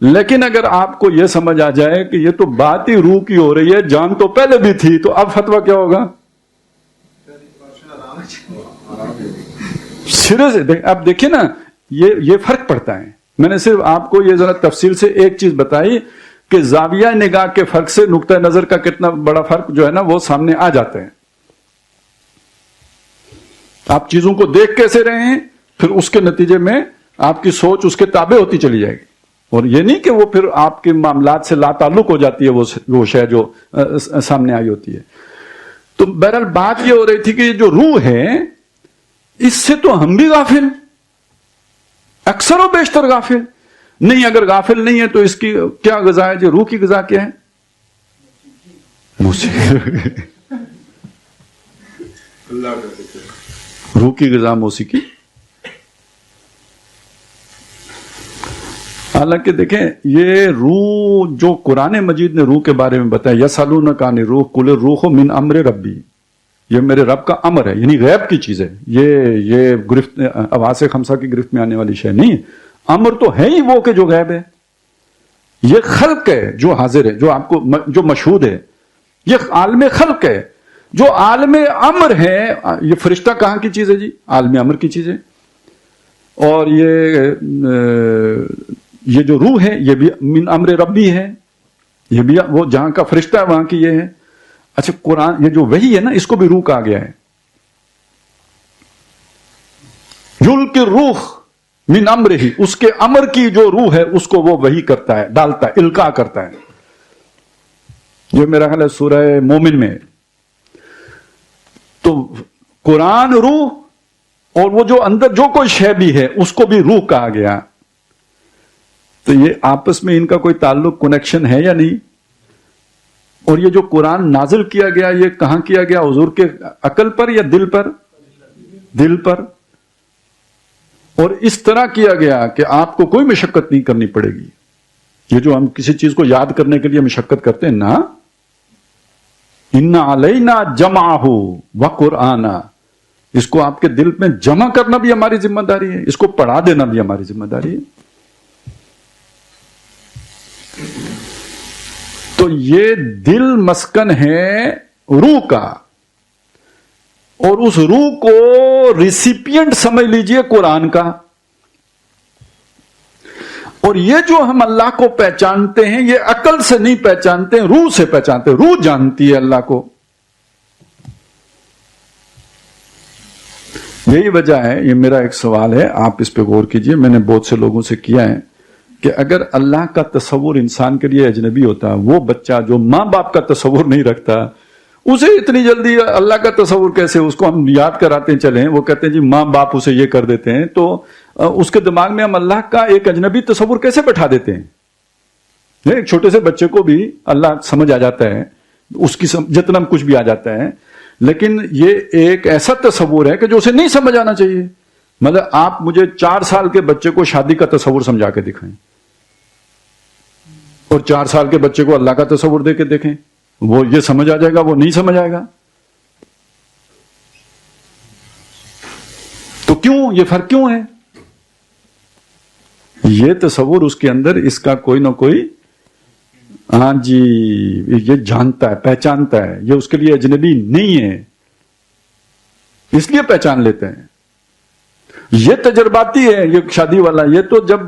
لیکن اگر آپ کو یہ سمجھ آ جائے کہ یہ تو بات ہی روح کی ہو رہی ہے، جان تو پہلے بھی تھی، تو اب فتویٰ کیا ہوگا؟ سرے سے اب دیکھیں نا، یہ فرق پڑتا ہے. میں نے صرف آپ کو یہ ذرا تفصیل سے ایک چیز بتائی کہ زاویہ نگاہ کے فرق سے نقطہ نظر کا کتنا بڑا فرق جو ہے نا وہ سامنے آ جاتے ہیں. آپ چیزوں کو دیکھ کیسے رہے ہیں، پھر اس کے نتیجے میں آپ کی سوچ اس کے تابع ہوتی چلی جائے گی. اور یہ نہیں کہ وہ پھر آپ کے معاملات سے لا تعلق ہو جاتی ہے وہ شے جو سامنے آئی ہوتی ہے. تو بہرحال بات یہ ہو رہی تھی کہ یہ جو روح ہے اس سے تو ہم بھی غافل، اکثر و بیشتر غافل نہیں. اگر غافل نہیں ہے تو اس کی کیا غذا ہے جو روح کی غذا کیا ہے؟ موسیقی. روح کی غذا موسیقی. حالانکہ دیکھیں یہ روح جو قرآن مجید نے روح کے بارے میں بتایا، یسألونک عن الروح قل الروح من امر ربی، یہ میرے رب کا امر ہے، یعنی غیب کی چیز ہے. یہ گرفت حواس خمسہ کی گرفت میں آنے والی شے نہیں ہے. امر تو ہے ہی وہ کہ جو غیب ہے. یہ خلق ہے جو حاضر ہے، جو آپ کو جو مشہود ہے. یہ عالم خلق ہے. جو عالم امر ہے، یہ فرشتہ کہاں کی چیز ہے جی؟ عالم امر کی چیز ہے. اور یہ جو روح ہے یہ بھی من امر ربی ہے، یہ بھی وہ جہاں کا فرشتہ ہے وہاں کی یہ ہے. اچھا قرآن یہ جو وحی ہے نا اس کو بھی روح کہا گیا ہے. یلقی الروح من امرہ، اس کے امر کی جو روح ہے اس کو وہ وحی کرتا ہے، ڈالتا ہے، القاء کرتا ہے. یہ میرا خیال ہے سورہ مومن میں. تو قرآن روح، اور وہ جو اندر جو کوئی شے بھی ہے اس کو بھی روح کہا گیا. تو یہ آپس میں ان کا کوئی تعلق کنیکشن ہے یا نہیں؟ اور یہ جو قرآن نازل کیا گیا یہ کہاں کیا گیا؟ حضور کے عقل پر یا دل پر؟ دل پر. اور اس طرح کیا گیا کہ آپ کو کوئی مشقت نہیں کرنی پڑے گی. یہ جو ہم کسی چیز کو یاد کرنے کے لیے مشقت کرتے ہیں نا، ان علینا جمعہ وقرآنا، اس کو آپ کے دل میں جمع کرنا بھی ہماری ذمہ داری ہے، اس کو پڑھا دینا بھی ہماری ذمہ داری ہے. تو یہ دل مسکن ہے روح کا، اور اس روح کو ریسیپینٹ سمجھ لیجئے قرآن کا. اور یہ جو ہم اللہ کو پہچانتے ہیں یہ عقل سے نہیں پہچانتے، روح سے پہچانتے. روح جانتی ہے اللہ کو. یہی وجہ ہے، یہ میرا ایک سوال ہے، آپ اس پہ غور کیجئے. میں نے بہت سے لوگوں سے کیا ہے کہ اگر اللہ کا تصور انسان کے لیے اجنبی ہوتا، وہ بچہ جو ماں باپ کا تصور نہیں رکھتا، اسے اتنی جلدی اللہ کا تصور کیسے؟ اس کو ہم یاد کراتے چلیں، وہ کہتے ہیں جی ماں باپ اسے یہ کر دیتے ہیں، تو اس کے دماغ میں ہم اللہ کا ایک اجنبی تصور کیسے بٹھا دیتے ہیں؟ ایک چھوٹے سے بچے کو بھی اللہ سمجھ آ جاتا ہے، اس کی جتنا کچھ بھی آ جاتا ہے، لیکن یہ ایک ایسا تصور ہے کہ جو اسے نہیں سمجھ آنا چاہیے. مطلب آپ مجھے 4 سال کے بچے کو شادی کا تصور سمجھا کے دکھائیں، اور 4 سال کے بچے کو اللہ کا تصور دے کے دیکھیں، وہ یہ سمجھ آ جائے گا، وہ نہیں سمجھ آئے گا. تو کیوں یہ فرق کیوں ہے؟ یہ تصور اس کے اندر اس کا کوئی نہ کوئی، ہاں جی یہ جانتا ہے، پہچانتا ہے، یہ اس کے لیے اجنبی نہیں ہے، اس لیے پہچان لیتے ہیں. یہ تجرباتی ہے، یہ شادی والا، یہ تو جب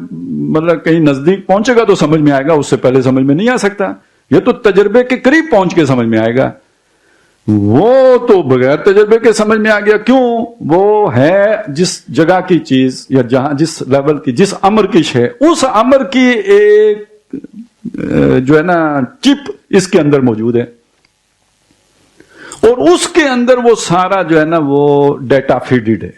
مطلب کہیں نزدیک پہنچے گا تو سمجھ میں آئے گا، اس سے پہلے سمجھ میں نہیں آ سکتا. یہ تو تجربے کے قریب پہنچ کے سمجھ میں آئے گا. وہ تو بغیر تجربے کے سمجھ میں آ گیا. کیوں؟ وہ ہے جس جگہ کی چیز یا جہاں جس لیول کی جس امر کی شے، اس امر کی ایک جو ہے نا چپ اس کے اندر موجود ہے، اور اس کے اندر وہ سارا جو ہے نا وہ ڈیٹا فیڈڈ ہے.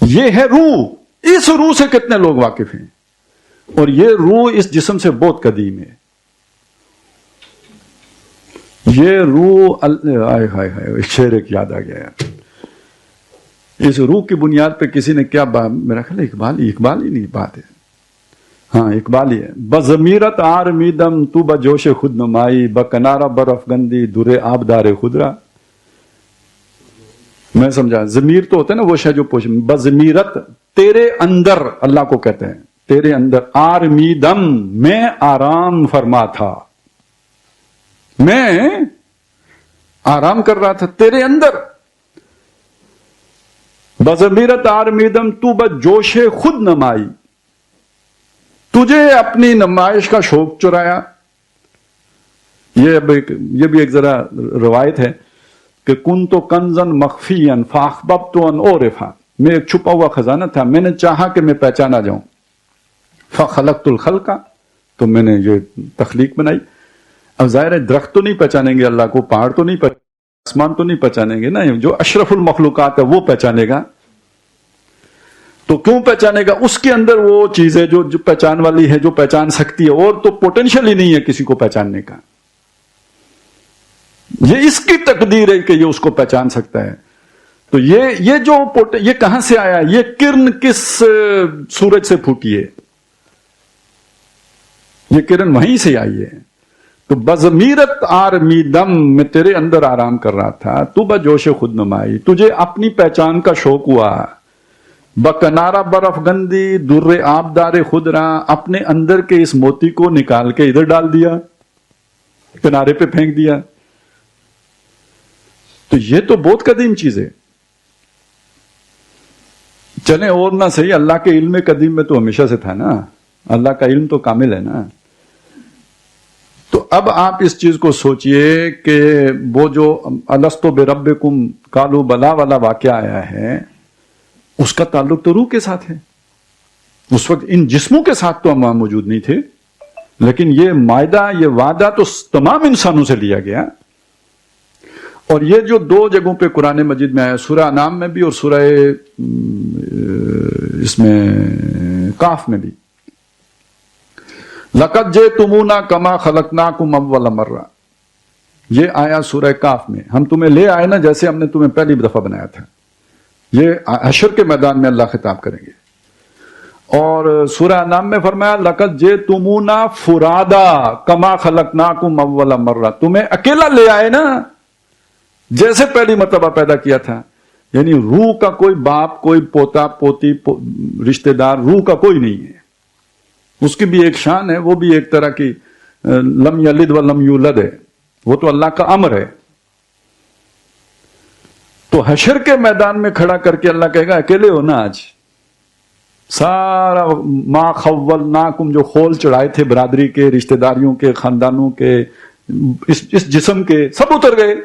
یہ ہے روح. اس روح سے کتنے لوگ واقف ہیں؟ اور یہ روح اس جسم سے بہت قدیم ہے. یہ روح ہائے ہائے ہائے، شعر ایک یاد آ گیا یار. اس روح کی بنیاد پہ کسی نے کیا میرا خیال اقبال ہی نہیں بات ہے، ہاں اقبال ہی ہے. بضمیرت آر میدم تو بجوش خود نمائی، بکنارہ برف گندی درے آبدار خدرا. میں سمجھا, ضمیر تو ہوتا ہے نا وہ شے جو پوچھ, بضمیرت تیرے اندر, اللہ کو کہتے ہیں تیرے اندر, آرمیدم میں آرام فرما تھا, میں آرام کر رہا تھا تیرے اندر. بضمیرت آرمیدم تو بجوش خود نمائی, تجھے اپنی نمائش کا شوق چرایا. یہ بھی ایک ذرا روایت ہے کہ کن تو کنزن مخفین فاخبب تو ان عورفا, میں ایک چھپا ہوا خزانہ تھا, میں نے چاہا کہ میں پہچانا جاؤں. فخلقت الخلق, تو میں نے یہ تخلیق بنائی. اب ظاہر ہے درخت تو نہیں پہچانیں گے اللہ کو, پہاڑ تو نہیں آسمان تو نہیں پہچانیں گے نا, جو اشرف المخلوقات ہے وہ پہچانے گا. تو کیوں پہچانے گا؟ اس کے اندر وہ چیز ہے جو پہچان والی ہے, جو پہچان سکتی ہے, اور تو پوٹینشل ہی نہیں ہے کسی کو پہچاننے کا. یہ اس کی تقدیر ہے کہ یہ اس کو پہچان سکتا ہے. تو یہ کہاں سے آیا؟ یہ کرن کس سورج سے پھوٹی ہے؟ یہ کرن وہیں سے آئی ہے. تو بضمیرت آرمیدم, میں تیرے اندر آرام کر رہا تھا, تو بجوش خود نمائی, تجھے اپنی پہچان کا شوق ہوا. بکنارا برف گندی در آبدار خود رہا, اپنے اندر کے اس موتی کو نکال کے ادھر ڈال دیا, کنارے پہ پھینک دیا. تو یہ تو بہت قدیم چیز ہے. چلیں اور نہ صحیح, اللہ کے علم قدیم میں تو ہمیشہ سے تھا نا, اللہ کا علم تو کامل ہے نا. تو اب آپ اس چیز کو سوچئے کہ وہ جو الستو بربکم قالوا بلا والا واقعہ آیا ہے, اس کا تعلق تو روح کے ساتھ ہے. اس وقت ان جسموں کے ساتھ تو ہم وہاں موجود نہیں تھے, لیکن یہ معاہدہ, یہ وعدہ تو تمام انسانوں سے لیا گیا. اور یہ جو دو جگہوں پہ قرآن مجید میں آیا, سورہ انعام میں بھی اور سورہ اس میں کاف میں بھی, لقد جئتمونا کما خلقناکم اول مرہ, یہ آیا سورہ کاف میں, ہم تمہیں لے آئے نا جیسے ہم نے تمہیں پہلی دفعہ بنایا تھا. یہ حشر کے میدان میں اللہ خطاب کریں گے. اور سورہ انعام میں فرمایا لقد جئتمونا فرادا کما خلقناکم اول مرہ, تمہیں اکیلا لے آئے نا جیسے پہلی مرتبہ پیدا کیا تھا. یعنی روح کا کوئی باپ, کوئی پوتا پوتی, رشتہ دار, روح کا کوئی نہیں ہے. اس کی بھی ایک شان ہے, وہ بھی ایک طرح کی لم یلد و لم یولد ہے, وہ تو اللہ کا امر ہے. تو حشر کے میدان میں کھڑا کر کے اللہ کہے گا اکیلے ہو نا آج, سارا ما خولناکم, جو خول چڑھائے تھے برادری کے, رشتہ داریوں کے, خاندانوں کے, اس جسم کے, سب اتر گئے.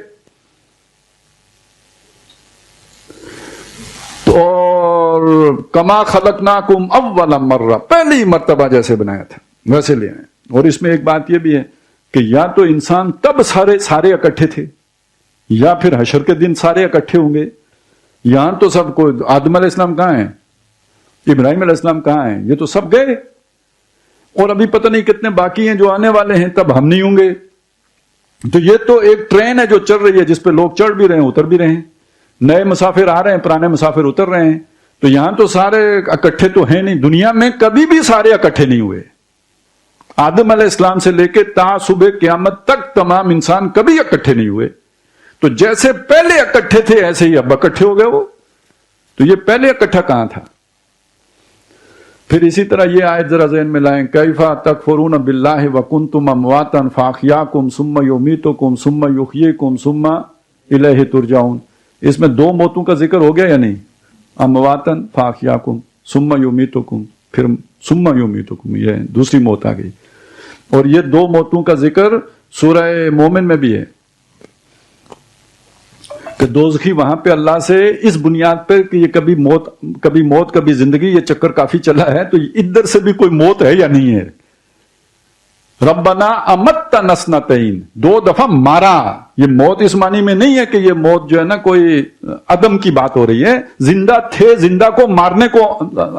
اور کما خلقناکم اول مرہ, پہلی مرتبہ جیسے بنایا تھا ویسے لے آئے. اور اس میں ایک بات یہ بھی ہے کہ یا تو انسان تب سارے اکٹھے تھے, یا پھر حشر کے دن سارے اکٹھے ہوں گے. یہاں تو سب کو, آدم علیہ السلام کہاں ہیں, ابراہیم علیہ السلام کہاں ہیں, یہ تو سب گئے. اور ابھی پتہ نہیں کتنے باقی ہیں جو آنے والے ہیں, تب ہم نہیں ہوں گے. تو یہ تو ایک ٹرین ہے جو چل رہی ہے, جس پہ لوگ چڑھ بھی رہے ہیں, اتر بھی رہے ہیں. نئے مسافر آ رہے ہیں, پرانے مسافر اتر رہے ہیں. تو یہاں تو سارے اکٹھے تو ہیں نہیں. دنیا میں کبھی بھی سارے اکٹھے نہیں ہوئے. آدم علیہ السلام سے لے کے تا صبح قیامت تک تمام انسان کبھی اکٹھے نہیں ہوئے. تو جیسے پہلے اکٹھے تھے ایسے ہی اب اکٹھے ہو گئے وہ. تو یہ پہلے اکٹھا کہاں تھا؟ پھر اسی طرح یہ آیت ذرا ذہن میں لائیں, کیفا تکفرون باللہ وکنتم امواتا فاحیاکم ثم یمیتکم ثم یحییکم ثم الیہ ترجعون. اس میں دو موتوں کا ذکر ہو گیا یا نہیں؟ امواتن فاحیاکم ثم یمیتکم, پھر ثم یمیتکم, یہ دوسری موت آ گئی. اور یہ دو موتوں کا ذکر سورہ مومن میں بھی ہے کہ دوزخی وہاں پہ اللہ سے اس بنیاد پہ کہ یہ کبھی موت کبھی زندگی, یہ چکر کافی چلا ہے, تو ادھر سے بھی کوئی موت ہے یا نہیں ہے. ربنا امتنا سنتین, دو دفعہ مارا. یہ موت اس معنی میں نہیں ہے کہ یہ موت جو ہے نا کوئی عدم کی بات ہو رہی ہے, زندہ تھے, زندہ کو مارنے کو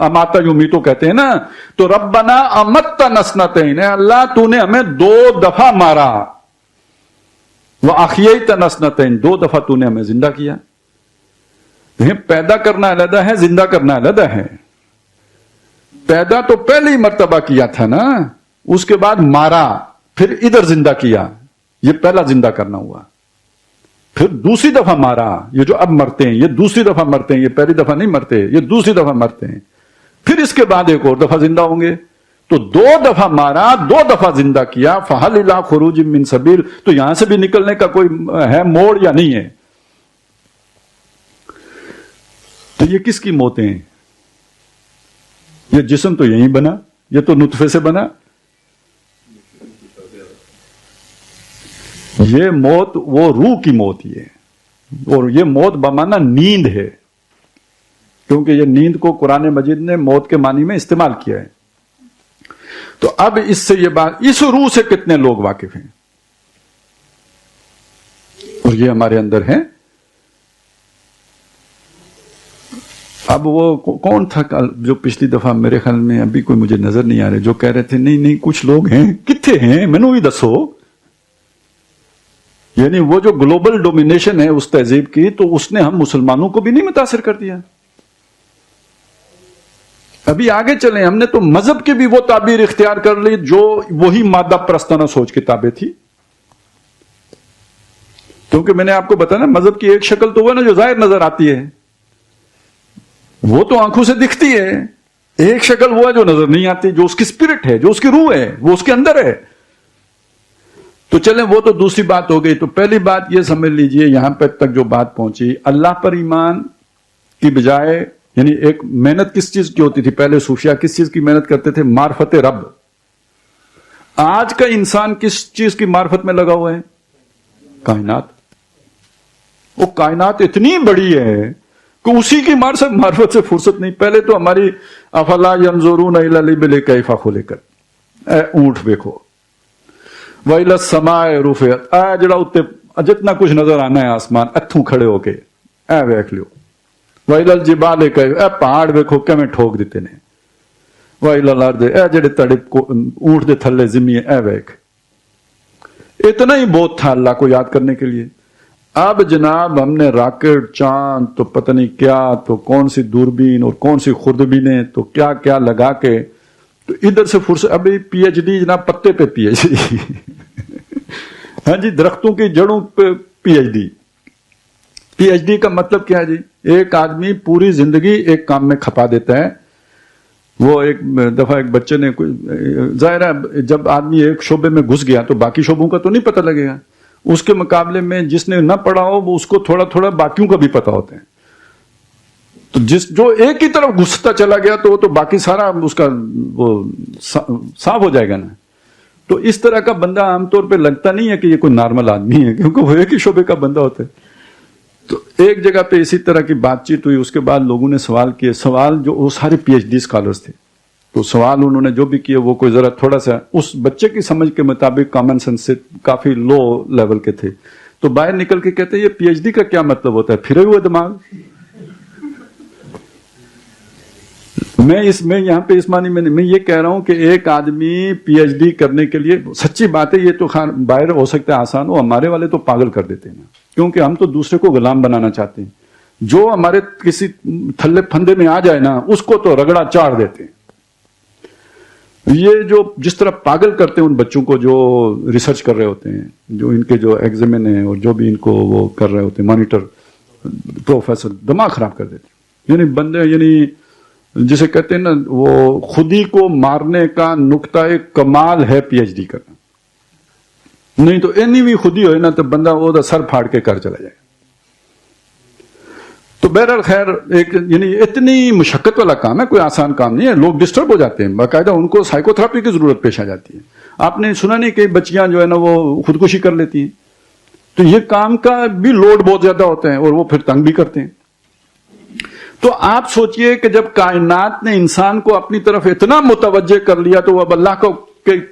اماتا یمیتو کہتے ہیں نا. تو ربنا امتنا سنتین, اللہ تو نے ہمیں دو دفعہ مارا. وَأَحْيَيْتَنَا سْنَتَيْنِ, دو دفعہ تو نے ہمیں زندہ کیا. پیدا کرنا علیحدہ ہے, زندہ کرنا علیحدہ ہے. پیدا تو پہلی مرتبہ کیا تھا نا, اس کے بعد مارا, پھر ادھر زندہ کیا, یہ پہلا زندہ کرنا ہوا. پھر دوسری دفعہ مارا, یہ جو اب مرتے ہیں یہ دوسری دفعہ مرتے ہیں, یہ پہلی دفعہ نہیں مرتے, یہ دوسری دفعہ مرتے ہیں. پھر اس کے بعد ایک اور دفعہ زندہ ہوں گے. تو 2 دفعہ مارا, 2 دفعہ زندہ کیا. فہل الی خروج من سبیل, تو یہاں سے بھی نکلنے کا کوئی ہے موڑ یا نہیں ہے؟ تو یہ کس کی موتیں ہیں؟ یہ جسم تو یہیں بنا, یہ تو نطفے سے بنا. یہ موت وہ روح کی موت ہی ہے, اور یہ موت بمانا نیند ہے, کیونکہ یہ نیند کو قرآن مجید نے موت کے معنی میں استعمال کیا ہے. تو اب اس سے یہ بات, اس روح سے کتنے لوگ واقف ہیں, اور یہ ہمارے اندر ہے. اب وہ کون تھا جو پچھلی دفعہ میرے خیال میں ابھی کوئی مجھے نظر نہیں آ رہے, جو کہہ رہے تھے نہیں کچھ لوگ ہیں, کتنے ہیں مینوں بھی دسو. یعنی وہ جو گلوبل ڈومینیشن ہے اس تہذیب کی, تو اس نے ہم مسلمانوں کو بھی نہیں متاثر کر دیا. ابھی آگے چلیں, ہم نے تو مذہب کی بھی وہ تعبیر اختیار کر لی جو وہی مادہ پرستانہ سوچ کی تابع تھی. کیونکہ میں نے آپ کو بتایا نا, مذہب کی ایک شکل تو وہ نا جو ظاہر نظر آتی ہے, وہ تو آنکھوں سے دکھتی ہے. ایک شکل وہ ہے جو نظر نہیں آتی, جو اس کی اسپرٹ ہے, جو اس کی روح ہے, وہ اس کے اندر ہے. تو چلیں وہ تو دوسری بات ہو گئی. تو پہلی بات یہ سمجھ لیجئے, یہاں پہ تک جو بات پہنچی, اللہ پر ایمان کی بجائے, یعنی ایک محنت کس چیز کی ہوتی تھی پہلے صوفیاء, کس چیز کی محنت کرتے تھے؟ معرفت رب. آج کا انسان کس چیز کی معرفت میں لگا ہوا ہے؟ کائنات. وہ کائنات اتنی بڑی ہے کہ اسی کی معرفت سے فرصت نہیں. پہلے تو ہماری افلا ینظرون الی الابل کیف خلقت, اے اونٹ دیکھو, وَإِلَى السَّمَاءِ رُفِعَتْ, اے جڑا اتے جتنا کچھ نظر آنا ہے آسمان, اتھوں کھڑے ہو کے اے ویکھ لیو. وَإِلَى الْجِبَالِ كَيْفَ, اے پہاڑ ویکھو کیویں ٹھوک دیتے نے. وَإِلَى الْأَرْضِ, اے جڑے تڑے اونٹ دے تھلے زمین, اے ویکھ. اتنا ہی بہت تھا اللہ کو یاد کرنے کے لیے. اب جناب ہم نے راکٹ, چاند, تو پتہ نہیں کیا, تو کون سی دوربین اور کون سی خوردبینیں, تو کیا کیا لگا کے, تو ادھر سے فرصت. ابھی پی ایچ ڈی جناب پتے پہ پی ایچ ڈی, ہاں جی, درختوں کی جڑوں پہ P H D. P H D کا مطلب کیا ہے جی؟ ایک آدمی پوری زندگی ایک کام میں کھپا دیتا ہے. وہ ایک دفعہ ایک بچے نے, ظاہر ہے جب آدمی ایک شعبے میں گھس گیا تو باقی شعبوں کا تو نہیں پتہ لگے گا. اس کے مقابلے میں جس نے نہ پڑھا ہو وہ اس کو تھوڑا تھوڑا باقیوں کا بھی پتہ ہوتا ہے. تو جو ایک ہی طرف گھستا چلا گیا تو وہ تو باقی سارا اس کا وہ صاف ہو جائے گا نا. تو اس طرح کا بندہ عام طور پہ لگتا نہیں ہے کہ یہ کوئی نارمل آدمی ہے, کیونکہ وہ ایک ہی شعبے کا بندہ ہوتا ہے. تو ایک جگہ پہ اسی طرح کی بات چیت ہوئی. اس کے بعد لوگوں نے سوال کیے, سوال جو وہ سارے پی ایچ ڈی اسکالرس تھے, تو سوال انہوں نے جو بھی کیے وہ کوئی ذرا تھوڑا سا اس بچے کی سمجھ کے مطابق کامن سینس سے کافی لو لیول کے تھے. تو باہر نکل کے کہتے ہیں یہ پی ایچ ڈی کا کیا مطلب ہوتا ہے؟ پھرے ہوئے دماغ. میں یہاں پہ اس معنی میں یہ کہہ رہا ہوں کہ ایک آدمی پی ایچ ڈی کرنے کے لیے, سچی بات ہے, یہ تو باہر ہو سکتا ہے آسان ہو, ہمارے والے تو پاگل کر دیتے ہیں نا, کیونکہ ہم تو دوسرے کو غلام بنانا چاہتے ہیں. جو ہمارے کسی تھلے پھندے میں آ جائے نا اس کو تو رگڑا چاڑ دیتے ہیں. یہ جو جس طرح پاگل کرتے ہیں ان بچوں کو جو ریسرچ کر رہے ہوتے ہیں, جو ان کے جو ایگزامن ہیں اور جو بھی ان کو وہ کر رہے ہوتے ہیں مانیٹر, پروفیسر, دماغ خراب کر دیتے ہیں. یعنی بندے, یعنی جسے کہتے ہیں نا وہ خودی کو مارنے کا نقطہ کمال ہے پی ایچ ڈی کرنا. نہیں تو اینی بھی خودی ہوئے نا تو بندہ وہ سر پھاڑ کے کر چلا جائے. تو بہرحال خیر, ایک یعنی اتنی مشقت والا کام ہے, کوئی آسان کام نہیں ہے. لوگ ڈسٹرب ہو جاتے ہیں, باقاعدہ ان کو سائیکو تھراپی کی ضرورت پیش آ جاتی ہے. آپ نے سنا نہیں کہ بچیاں جو ہے نا وہ خودکشی کر لیتی ہیں. تو یہ کام کا بھی لوڈ بہت زیادہ ہوتا ہے اور وہ پھر تنگ بھی کرتے ہیں. تو آپ سوچئے کہ جب کائنات نے انسان کو اپنی طرف اتنا متوجہ کر لیا تو وہ اب اللہ کو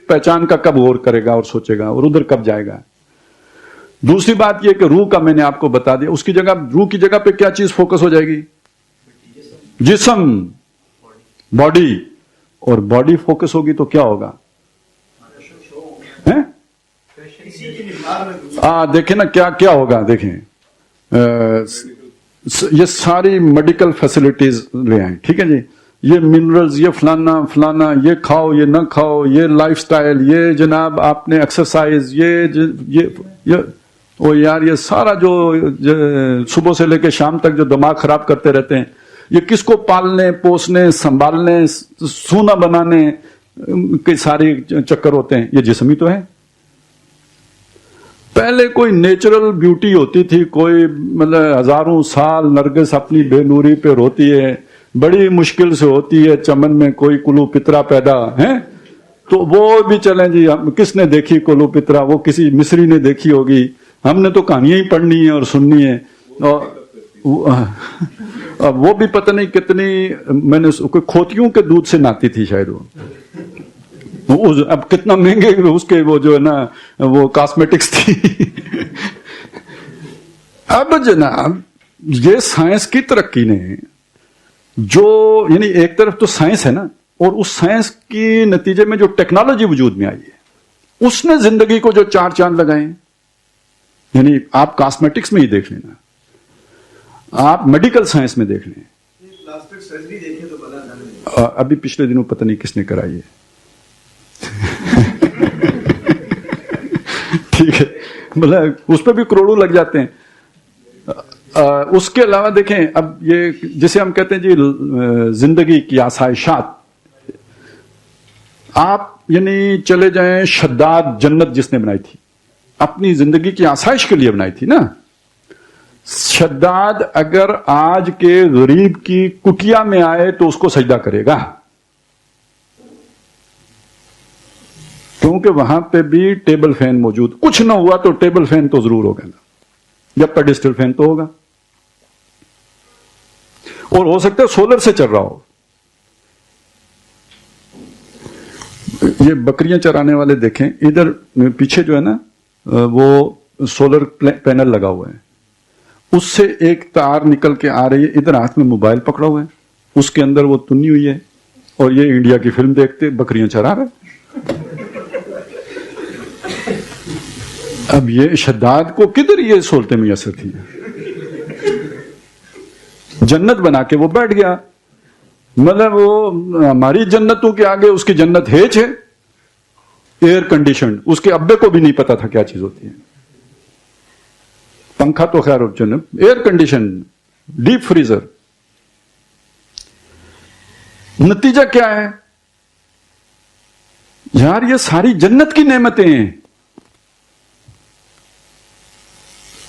پہچان کا کب غور کرے گا اور سوچے گا اور ادھر کب جائے گا. دوسری بات یہ کہ روح کا میں نے آپ کو بتا دیا, اس کی جگہ روح کی جگہ پہ کیا چیز فوکس ہو جائے گی؟ جسم, باڈی. اور باڈی فوکس ہوگی تو کیا ہوگا؟ دیکھیں نا کیا کیا ہوگا. دیکھیں یہ ساری میڈیکل فیسلٹیز لے آئیں, ٹھیک ہے جی, یہ منرلز, یہ فلانا فلانا, یہ کھاؤ یہ نہ کھاؤ, یہ لائف سٹائل, یہ جناب آپ نے ایکسرسائز, یہ وہ یار یہ سارا جو صبح سے لے کے شام تک جو دماغ خراب کرتے رہتے ہیں، یہ کس کو پالنے پوسنے سنبھالنے سونا بنانے کے سارے چکر ہوتے ہیں، یہ جسم ہی تو ہے۔ پہلے کوئی نیچرل بیوٹی ہوتی تھی، کوئی مطلب ہزاروں سال نرگس اپنی بے نوری پہ روتی ہے، بڑی مشکل سے ہوتی ہے چمن میں کوئی کلو پترا پیدا ہے، تو وہ بھی چلیں جی، کس نے دیکھی کلو پترا؟ وہ کسی مصری نے دیکھی ہوگی، ہم نے تو کہانیاں ہی پڑھنی ہیں اور سننی ہے۔ اور وہ بھی پتہ نہیں کتنی، میں نے کھوتیوں کے دودھ سے نہاتی تھی شاید وہ، اب کتنا مہنگے اس کے وہ جو ہے نا وہ کاسمیٹکس تھی۔ اب جناب یہ سائنس کی ترقی نے جو، یعنی ایک طرف تو سائنس ہے نا، اور اس سائنس کی نتیجے میں جو ٹیکنالوجی وجود میں آئی ہے، اس نے زندگی کو جو 4 چاند لگائے ہیں۔ یعنی آپ کاسمیٹکس میں ہی دیکھ لینا، آپ میڈیکل سائنس میں دیکھ لیں،
پلاسٹک سرجری دیکھیں تو بلا نہ ملے۔
ابھی پچھلے دنوں پتہ نہیں کس نے کرائی ہے، ٹھیک ہے، مطلب اس پہ بھی کروڑوں لگ جاتے ہیں۔ اس کے علاوہ دیکھیں، اب یہ جسے ہم کہتے ہیں جی زندگی کی آسائشات، آپ یعنی چلے جائیں شداد جنت جس نے بنائی تھی، اپنی زندگی کی آسائش کے لیے بنائی تھی نا۔ شداد اگر آج کے غریب کی کٹیا میں آئے تو اس کو سجدہ کرے گا، کیونکہ وہاں پہ بھی ٹیبل فین موجود، کچھ نہ ہوا تو ٹیبل فین تو ضرور ہوگا نا، یا پیڈسٹل فین تو ہوگا، اور ہو سکتا ہے سولر سے چل رہا ہو۔ یہ بکریاں چرانے والے دیکھیں، ادھر پیچھے جو ہے نا وہ سولر پینل لگا ہوا ہے، اس سے ایک تار نکل کے آ رہی ہے، ادھر ہاتھ میں موبائل پکڑا ہوا ہے، اس کے اندر وہ تنی ہوئی ہے، اور یہ انڈیا کی فلم دیکھتے بکریاں چرا رہے۔ اب یہ شداد کو کدھر یہ سہولتیں میسر تھی؟ جنت بنا کے وہ بیٹھ گیا، مطلب وہ ہماری جنتوں کے آگے اس کی جنت ہیچ ہے، ایئر کنڈیشنڈ، اس کے ابے کو بھی نہیں پتا تھا کیا چیز ہوتی ہے۔ پنکھا تو خیر جنت، ایئر کنڈیشن، ڈیپ فریزر۔ نتیجہ کیا ہے یار؟ یہ ساری جنت کی نعمتیں ہیں۔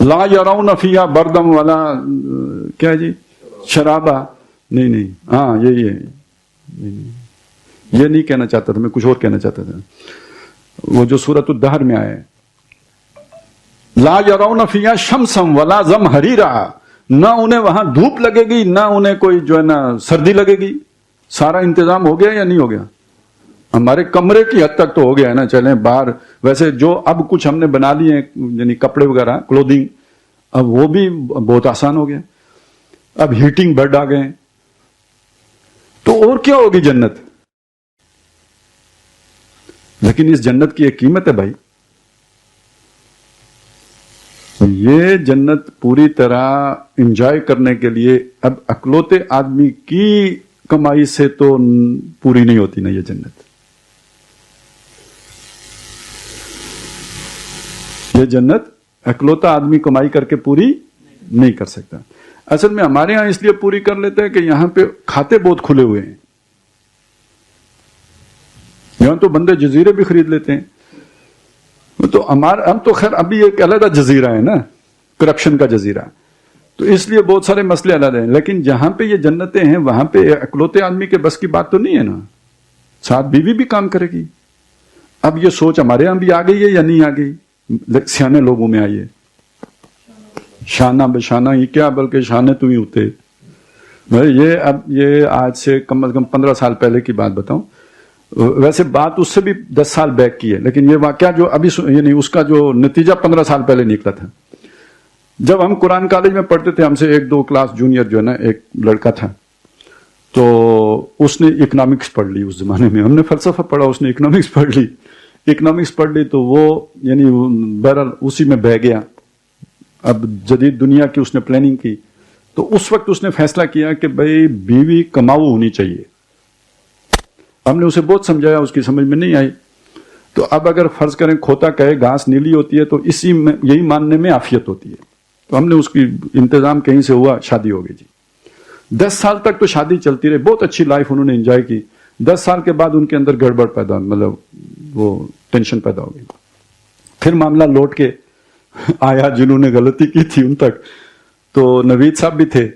لا یرون فیہا بردم ولا کیا جی شرابا، نہیں ہاں یہ نہیں کہنا چاہتا تھا میں، کچھ اور کہنا چاہتا تھا، وہ جو سورۃ الدہر میں آیا ہے، لا یرون فیہا شمسا ولا زمہریرا، نہ انہیں وہاں دھوپ لگے گی نہ انہیں کوئی جو ہے نا سردی لگے گی۔ سارا انتظام ہو گیا یا نہیں ہو گیا؟ ہمارے کمرے کی حد تک تو ہو گیا ہے نا، چلیں باہر ویسے جو اب کچھ ہم نے بنا لیے ہیں یعنی کپڑے وغیرہ کلودنگ، اب وہ بھی بہت آسان ہو گیا، اب ہیٹنگ بیڈ آ گئے ہیں، تو اور کیا ہوگی جنت؟ لیکن اس جنت کی ایک قیمت ہے بھائی، یہ جنت پوری طرح انجوائے کرنے کے لیے اب اکلوتے آدمی کی کمائی سے تو پوری نہیں ہوتی نا یہ جنت۔ یہ جنت اکلوتا آدمی کمائی کر کے پوری نہیں کر سکتا۔ اصل میں ہمارے ہاں اس لیے پوری کر لیتے ہیں کہ یہاں پہ کھاتے بہت کھلے ہوئے ہیں، یہاں تو بندے جزیرے بھی خرید لیتے ہیں، تو ہم تو خیر ابھی ایک علیحدہ جزیرہ ہے نا، کرپشن کا جزیرہ، تو اس لیے بہت سارے مسئلے علیحدہ ہیں، لیکن جہاں پہ یہ جنتیں ہیں وہاں پہ اکلوتے آدمی کے بس کی بات تو نہیں ہے نا، ساتھ بیوی بھی کام کرے گی۔ اب یہ سوچ ہمارے ہاں بھی آ گئی ہے یا نہیں آ گئی؟ سیانے لوگوں میں آئیے، شانہ بشانہ ہی کیا بلکہ شانے تو ہی ہوتے۔ یہ اب یہ آج سے کم از کم 15 سال پہلے کی بات بتاؤں، ویسے بات اس سے بھی 10 سال بیک کی ہے، لیکن یہ واقعہ جو ابھی یعنی اس کا جو نتیجہ 15 سال پہلے نکلا تھا۔ جب ہم قرآن کالج میں پڑھتے تھے، ہم سے 1-2 کلاس جونیئر جو ہے نا ایک لڑکا تھا، تو اس نے اکنامکس پڑھ لی۔ اس زمانے میں ہم نے فلسفہ پڑھا، اس نے اکنامکس پڑھ لی، تو وہ یعنی بہرحال اسی میں بہ گیا۔ اب جدید دنیا کی اس نے پلاننگ کی، تو اس وقت اس نے فیصلہ کیا کہ بھئی بیوی کماؤ ہونی چاہیے۔ ہم نے اسے بہت سمجھایا، اس کی سمجھ میں نہیں آئی۔ تو اب اگر فرض کریں کھوتا کہے گھاس نیلی ہوتی ہے تو اسی میں یہی ماننے میں عافیت ہوتی ہے. تو ہم نے اس کی انتظام کہیں سے ہوا, شادی ہو گئی جی. 10 سال تک تو شادی چلتی رہی, بہت اچھی لائف انہوں نے انجوائے کی. 10 سال کے بعد ان کے اندر گڑبڑ پیدا, مطلب وہ ٹینشن پیدا ہو گئی. پھر معاملہ لوٹ کے آیا جنہوں نے غلطی کی تھی ان تک. تو نوید صاحب بھی تھے,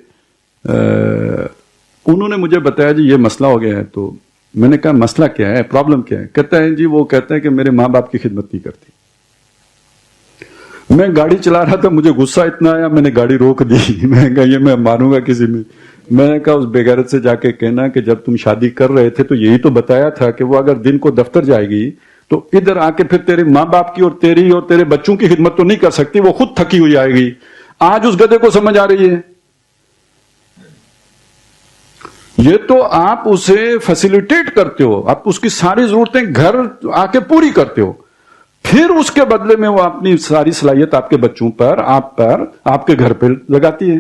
انہوں نے مجھے بتایا جی یہ مسئلہ ہو گیا ہے. تو میں نے کہا مسئلہ کیا ہے, پرابلم کیا ہے؟ کہتا ہے جی وہ کہتا ہے کہ میرے ماں باپ کی خدمت نہیں کرتی. میں گاڑی چلا رہا تھا, مجھے غصہ اتنا آیا میں نے گاڑی روک دی. میں نے کہا یہ میں ماروں گا کسی میں. میں نے کہا اس بے غیرت سے جا کے کہنا کہ جب تم شادی کر رہے تھے تو یہی تو بتایا تھا کہ وہ اگر دن کو دفتر جائے گی تو ادھر آ کے پھر تیرے ماں باپ کی اور تیری اور تیرے بچوں کی خدمت تو نہیں کر سکتی, وہ خود تھکی ہوئی آئے گی. آج اس گدھے کو سمجھ آ رہی ہے. یہ تو آپ اسے فیسیلیٹیٹ کرتے ہو, آپ اس کی ساری ضرورتیں گھر آ کے پوری کرتے ہو, پھر اس کے بدلے میں وہ اپنی ساری صلاحیت آپ کے بچوں پر, آپ کے گھر پہ لگاتی ہے.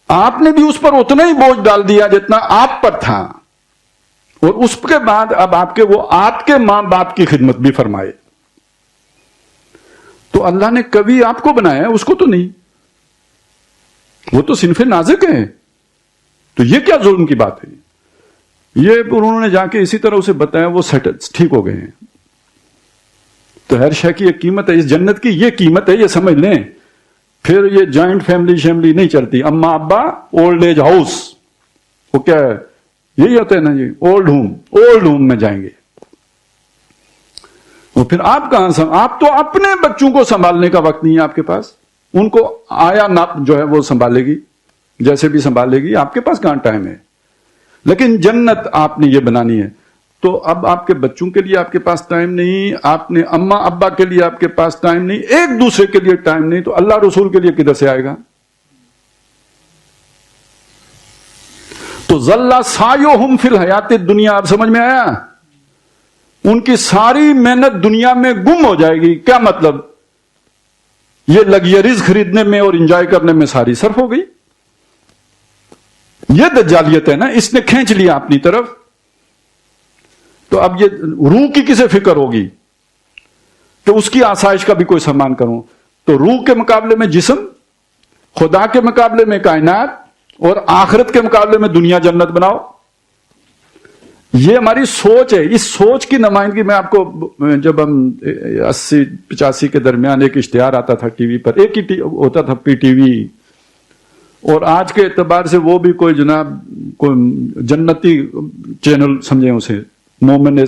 آپ نے بھی اس پر اتنا ہی بوجھ ڈال دیا جتنا آپ پر تھا, اور اس کے بعد اب آپ کے ماں باپ کی خدمت بھی فرمائے. تو اللہ نے کبھی آپ کو بنایا ہے, اس کو تو نہیں. وہ تو صنف نازک ہے. تو یہ کیا ظلم کی بات ہے؟ یہ انہوں نے جا کے اسی طرح اسے بتایا, وہ ٹھیک ہو گئے ہیں. تو ہر شے کی ایک قیمت ہے, اس جنت کی یہ قیمت ہے, یہ سمجھ لیں. پھر یہ جوائنٹ فیملی نہیں چلتی. اماں ابا اولڈ ایج ہاؤس, وہ کیا ہے, یہی ہوتا ہے نا جی, اولڈ ہوم میں جائیں گے. وہ پھر آپ کہاں آپ تو اپنے بچوں کو سنبھالنے کا وقت نہیں ہے آپ کے پاس. ان کو آیا ناپ جو ہے وہ سنبھالے گی, جیسے بھی سنبھالے گی, آپ کے پاس کہاں ٹائم ہے. لیکن جنت آپ نے یہ بنانی ہے. تو اب آپ کے بچوں کے لیے آپ کے پاس ٹائم نہیں, آپ نے اماں ابا کے لیے آپ کے پاس ٹائم نہیں, ایک دوسرے کے لیے ٹائم نہیں, تو اللہ رسول کے لیے کدھر سے آئے گا؟ تو ذلّ سعیہم فی الحیات الدنیا, آپ سمجھ میں آیا؟ ان کی ساری محنت دنیا میں گم ہو جائے گی. کیا مطلب؟ یہ لگژریز خریدنے میں اور انجوائے کرنے میں ساری صرف ہو گئی. یہ دجالیت ہے نا, اس نے کھینچ لیا اپنی طرف. تو اب یہ روح کی کسے فکر ہوگی کہ اس کی آسائش کا بھی کوئی سامان کروں؟ تو روح کے مقابلے میں جسم, خدا کے مقابلے میں کائنات, اور آخرت کے مقابلے میں دنیا جنت بناؤ. یہ ہماری سوچ ہے. اس سوچ کی نمائندگی میں آپ کو, جب ہم 80-85 کے درمیان ایک اشتہار آتا تھا ٹی وی پر, ایک ہی ہوتا تھا پی ٹی وی, اور آج کے اعتبار سے وہ بھی کوئی جناب کوئی جنتی چینل سمجھیں اسے, مومن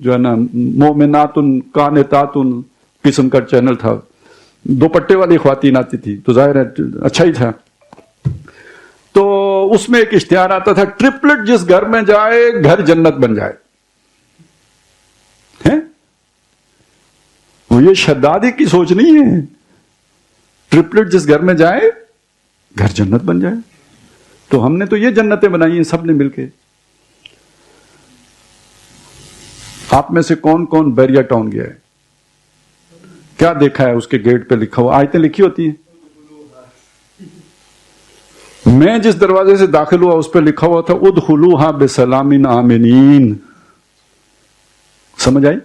جو ہے نا, مومناتن قانتاتن قسم کا چینل تھا. دوپٹے والی خواتین آتی تھی تو ظاہر ہے اچھا ہی تھا. تو اس میں ایک اشتہار آتا تھا, ٹرپلٹ جس گھر میں جائے گھر جنت بن جائے. وہ یہ شدادی کی سوچ نہیں ہے. ٹرپلٹ جس گھر میں جائے گھر جنت بن جائے. تو ہم نے تو یہ جنتیں بنائی ہیں سب نے مل کے. آپ میں سے کون کون بیریا ٹاؤن گیا ہے؟ کیا دیکھا ہے اس کے گیٹ پہ لکھا ہوا؟ آیتیں لکھی ہوتی ہیں. میں جس دروازے سے داخل ہوا اس پہ لکھا ہوا تھا ادخلوها بسلام آمنین. سمجھ آئی؟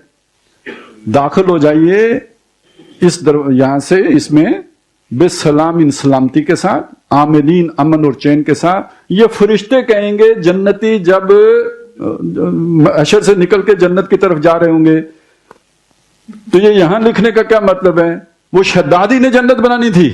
داخل ہو جائیے اس یہاں سے, اس میں بسلام سلامتی کے ساتھ, آمنین امن اور چین کے ساتھ. یہ فرشتے کہیں گے جنتی جب حشر سے نکل کے جنت کی طرف جا رہے ہوں گے. تو یہ یہاں لکھنے کا کیا مطلب ہے؟ وہ شدادی نے جنت بنانی تھی.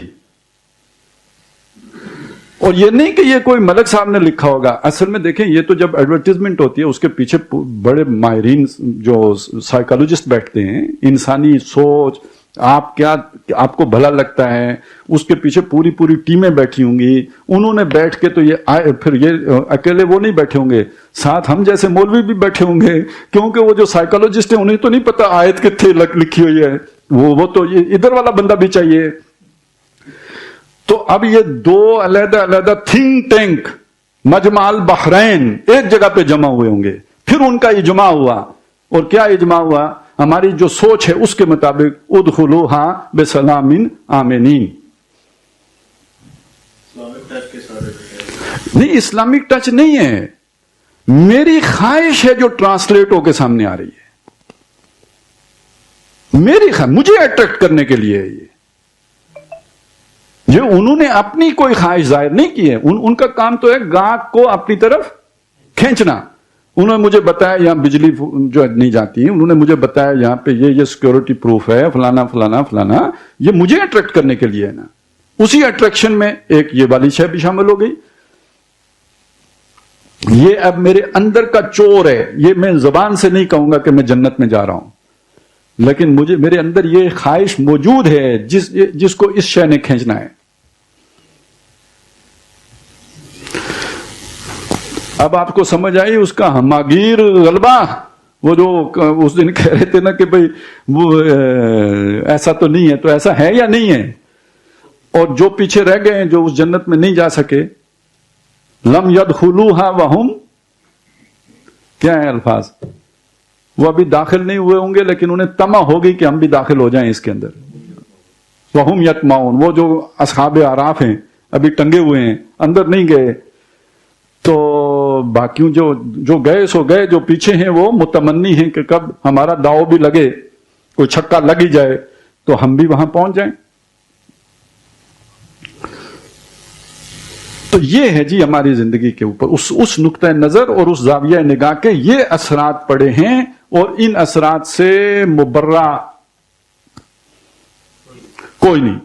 اور یہ نہیں کہ یہ کوئی ملک صاحب نے لکھا ہوگا. اصل میں دیکھیں, یہ تو جب ایڈورٹیزمنٹ ہوتی ہے اس کے پیچھے بڑے ماہرین جو سائیکالوجسٹ بیٹھتے ہیں, انسانی سوچ, آپ کو بھلا لگتا ہے, اس کے پیچھے پوری ٹیمیں بیٹھی ہوں گی. انہوں نے بیٹھ کے تو پھر یہ اکیلے وہ نہیں بیٹھے ہوں گے, ساتھ ہم جیسے مولوی بھی بیٹھے ہوں گے, کیونکہ وہ جو سائیکالوجسٹ ہیں انہیں تو نہیں پتا آیت کتنے لکھی ہوئی ہے, وہ تو یہ ادھر والا بندہ بھی چاہیے. تو اب یہ دو علیحدہ تھنک ٹینک مجمع البحرین ایک جگہ پہ جمع ہوئے ہوں گے. پھر ان کا اجماع ہوا, اور کیا اجماع ہوا؟ ہماری جو سوچ ہے اس کے مطابق ادخلوہا بسلام آمنین. نہیں, اسلامک ٹچ نہیں ہے, میری خواہش ہے جو ٹرانسلیٹ ہو کے سامنے آ رہی ہے. مجھے اٹریکٹ کرنے کے لیے ہے یہ انہوں نے اپنی کوئی خواہش ظاہر نہیں کی ہے. ان کا کام تو ہے گاہک کو اپنی طرف کھینچنا. انہوں نے مجھے بتایا یہاں بجلی جو نہیں جاتی, انہوں نے مجھے بتایا یہاں پہ یہ سیکورٹی پروف ہے, فلانا فلانا فلانا, یہ مجھے اٹریکٹ کرنے کے لیے ہے نا. اسی اٹریکشن میں ایک یہ والی شے بھی شامل ہو گئی. یہ اب میرے اندر کا چور ہے, یہ میں زبان سے نہیں کہوں گا کہ میں جنت میں جا رہا ہوں, لیکن میرے اندر یہ خواہش موجود ہے جس کو اس شے نے کھینچنا ہے. اب آپ کو سمجھ آئی اس کا ہماگیر غلبہ, وہ جو اس دن کہہ رہے تھے نا کہ بھئی وہ ایسا تو نہیں ہے, تو ایسا ہے یا نہیں ہے. اور جو پیچھے رہ گئے ہیں, جو اس جنت میں نہیں جا سکے, لم یدخلوہا وہم, کیا ہے الفاظ, وہ ابھی داخل نہیں ہوئے ہوں گے لیکن انہیں طمع ہوگی کہ ہم بھی داخل ہو جائیں اس کے اندر. وہم یطمعون, وہ جو اصحاب اعراف ہیں ابھی ٹنگے ہوئے ہیں, اندر نہیں گئے. تو باقیوں جو گئے سو گئے, جو پیچھے ہیں وہ متمنی ہیں کہ کب ہمارا داؤ بھی لگے, کوئی چھکا لگ ہی جائے تو ہم بھی وہاں پہنچ جائیں. تو یہ ہے جی ہماری زندگی کے اوپر اس نقطہ نظر اور اس زاویہ نگاہ کے یہ اثرات پڑے ہیں, اور ان اثرات سے مبرہ کوئی نہیں.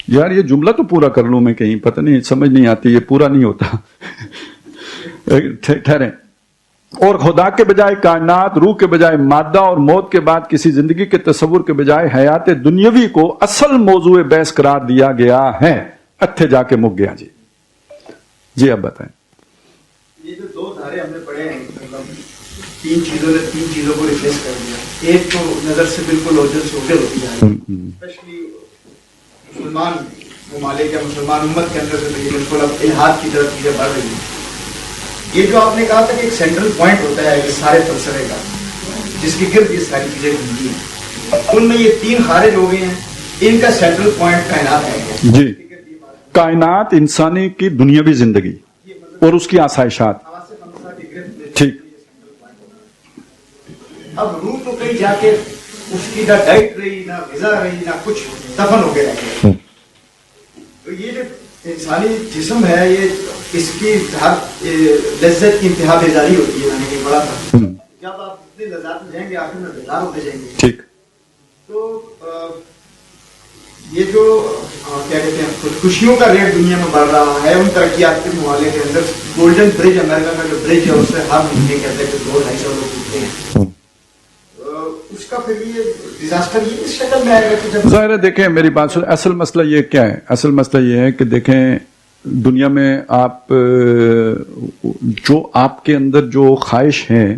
یار یہ جملہ تو پورا کر لوں میں, کہیں پتہ نہیں سمجھ نہیں آتی, یہ پورا نہیں ہوتا. ٹھہریں. اور خدا کے بجائے کائنات, روح کے بجائے مادہ, اور موت کے بعد کسی زندگی کے تصور کے بجائے حیات دنیاوی کو اصل موضوع بحث قرار دیا گیا ہے. اتھے جا کے مک گیا. جی اب بتائیں.
یہ جو دو دھارے ہم نے پڑھے ہیں, مطلب تین چیزوں کو ریپلیس کر دیا. ایک تو نظر سے بالکل اوجھل سے اوجھل ہوتی جا رہی ہے, اسپیشلی مسلمان ممالک یا مسلمان امت کے اندر سے تو یہ بالکل اب الحاد کی طرف چیزیں بڑھ رہی ہیں. یہ جو آپ نے کہا تھا کہ ایک سینٹرل پوائنٹ ہوتا ہے یہ سارے فلسفے کا, جس کے گرد یہ ساری چیزیں گھومتی ہیں, ان میں یہ تین خارج ہو گئے ہیں. ان کا سینٹرل پوائنٹ کائنات ہے.
جی, کائنات انسانی کی دنیاوی زندگی اور اس کی آسائشات. ٹھیک.
اب روح تو کہیں جا کے اس کی نہ ڈائٹ رہی, نہ غذا رہی, نہ کچھ, دفن ہو کے رہ گیا. تو یہ جو انسانی جسم ہے, یہ اس کی لذت کی انتہا بیزاری ہوتی ہے. یعنی کہ بڑا تھا جب آپ اتنے لذات میں جائیں گے آخر میں بیزار ہوتے جائیں گے.
ٹھیک.
تو یہ جو کیا کہتے ہیں خودکشیوں کا ریٹ دنیا میں بڑھ رہا ہے, ان ترقیات کے معاملے کے اندر گولڈن برج, امریکہ کا جو برج ہے اس سے ہر مہینے کہتے ہیں کہ 200-250 لوگ ٹوٹتے ہیں. اس کا پھر یہ ڈیزاسٹر یہ اس شکل میں آئے گا.
ظاہر ہے دیکھیں میری بات سن, اصل مسئلہ یہ کیا ہے؟ اصل مسئلہ یہ ہے کہ دیکھیں دنیا میں آپ آپ کے اندر جو خواہش ہے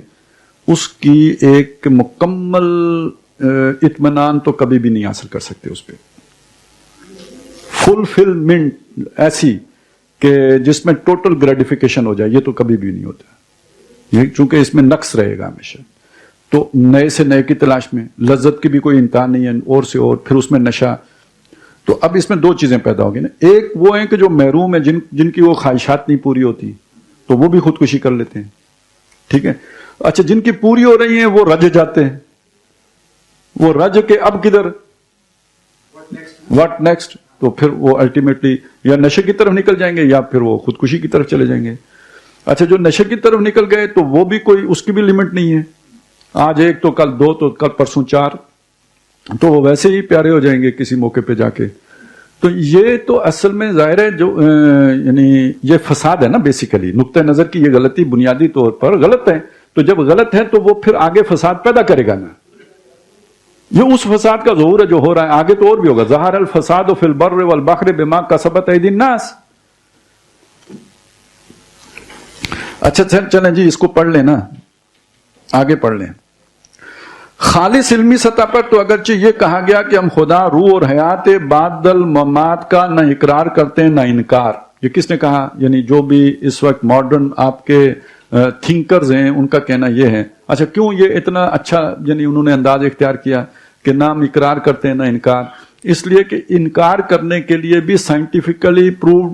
اس کی ایک مکمل اطمینان تو کبھی بھی نہیں حاصل کر سکتے. اس پہ فلفلمنٹ ایسی کہ جس میں ٹوٹل گریٹیفیکیشن ہو جائے, یہ تو کبھی بھی نہیں ہوتا. یہ چونکہ اس میں نقص رہے گا ہمیشہ, تو نئے سے نئے کی تلاش میں, لذت کی بھی کوئی انتہا نہیں ہے, اور سے اور, پھر اس میں نشہ. تو اب اس میں دو چیزیں پیدا ہوگی نا. ایک وہ ہیں کہ جو محروم ہیں, جن کی وہ خواہشات نہیں پوری ہوتی, تو وہ بھی خودکشی کر لیتے ہیں. ٹھیک ہے. اچھا, جن کی پوری ہو رہی ہیں وہ رج جاتے ہیں. وہ رج کے اب کدھر, واٹ نیکسٹ, تو پھر وہ الٹیمیٹلی یا نشے کی طرف نکل جائیں گے یا پھر وہ خودکشی کی طرف چلے جائیں گے. اچھا, جو نشے کی طرف نکل گئے تو وہ بھی کوئی, اس کی بھی لمٹ نہیں ہے. آج ایک تو کل دو, تو کل پرسوں 4, تو وہ ویسے ہی پیارے ہو جائیں گے کسی موقع پہ جا کے. تو یہ تو اصل میں ظاہر ہے جو یعنی یہ فساد ہے نا بیسیکلی. نقطہ نظر کی یہ غلطی بنیادی طور پر غلط ہے. تو جب غلط ہے تو وہ پھر آگے فساد پیدا کرے گا نا. یہ اس فساد کا ظہور ہے جو ہو رہا ہے, آگے تو اور بھی ہوگا. ظہر الفساد فی البر والبحر بما کسبت ایدی الناس. اچھا چلیں جی, اس کو پڑھ لیں نا, آگے پڑھ لیں. خالص علمی سطح پر تو اگرچہ یہ کہا گیا کہ ہم خدا, روح اور حیات بعد الممات کا نہ اقرار کرتے ہیں نہ انکار. یہ کس نے کہا؟ یعنی جو بھی اس وقت ماڈرن آپ کے تھنکرز ہیں ان کا کہنا یہ ہے. اچھا, کیوں یہ اتنا اچھا یعنی انہوں نے انداز اختیار کیا کہ نہ ہم اقرار کرتے ہیں نہ انکار؟ اس لیے کہ انکار کرنے کے لیے بھی سائنٹیفکلی پرووڈ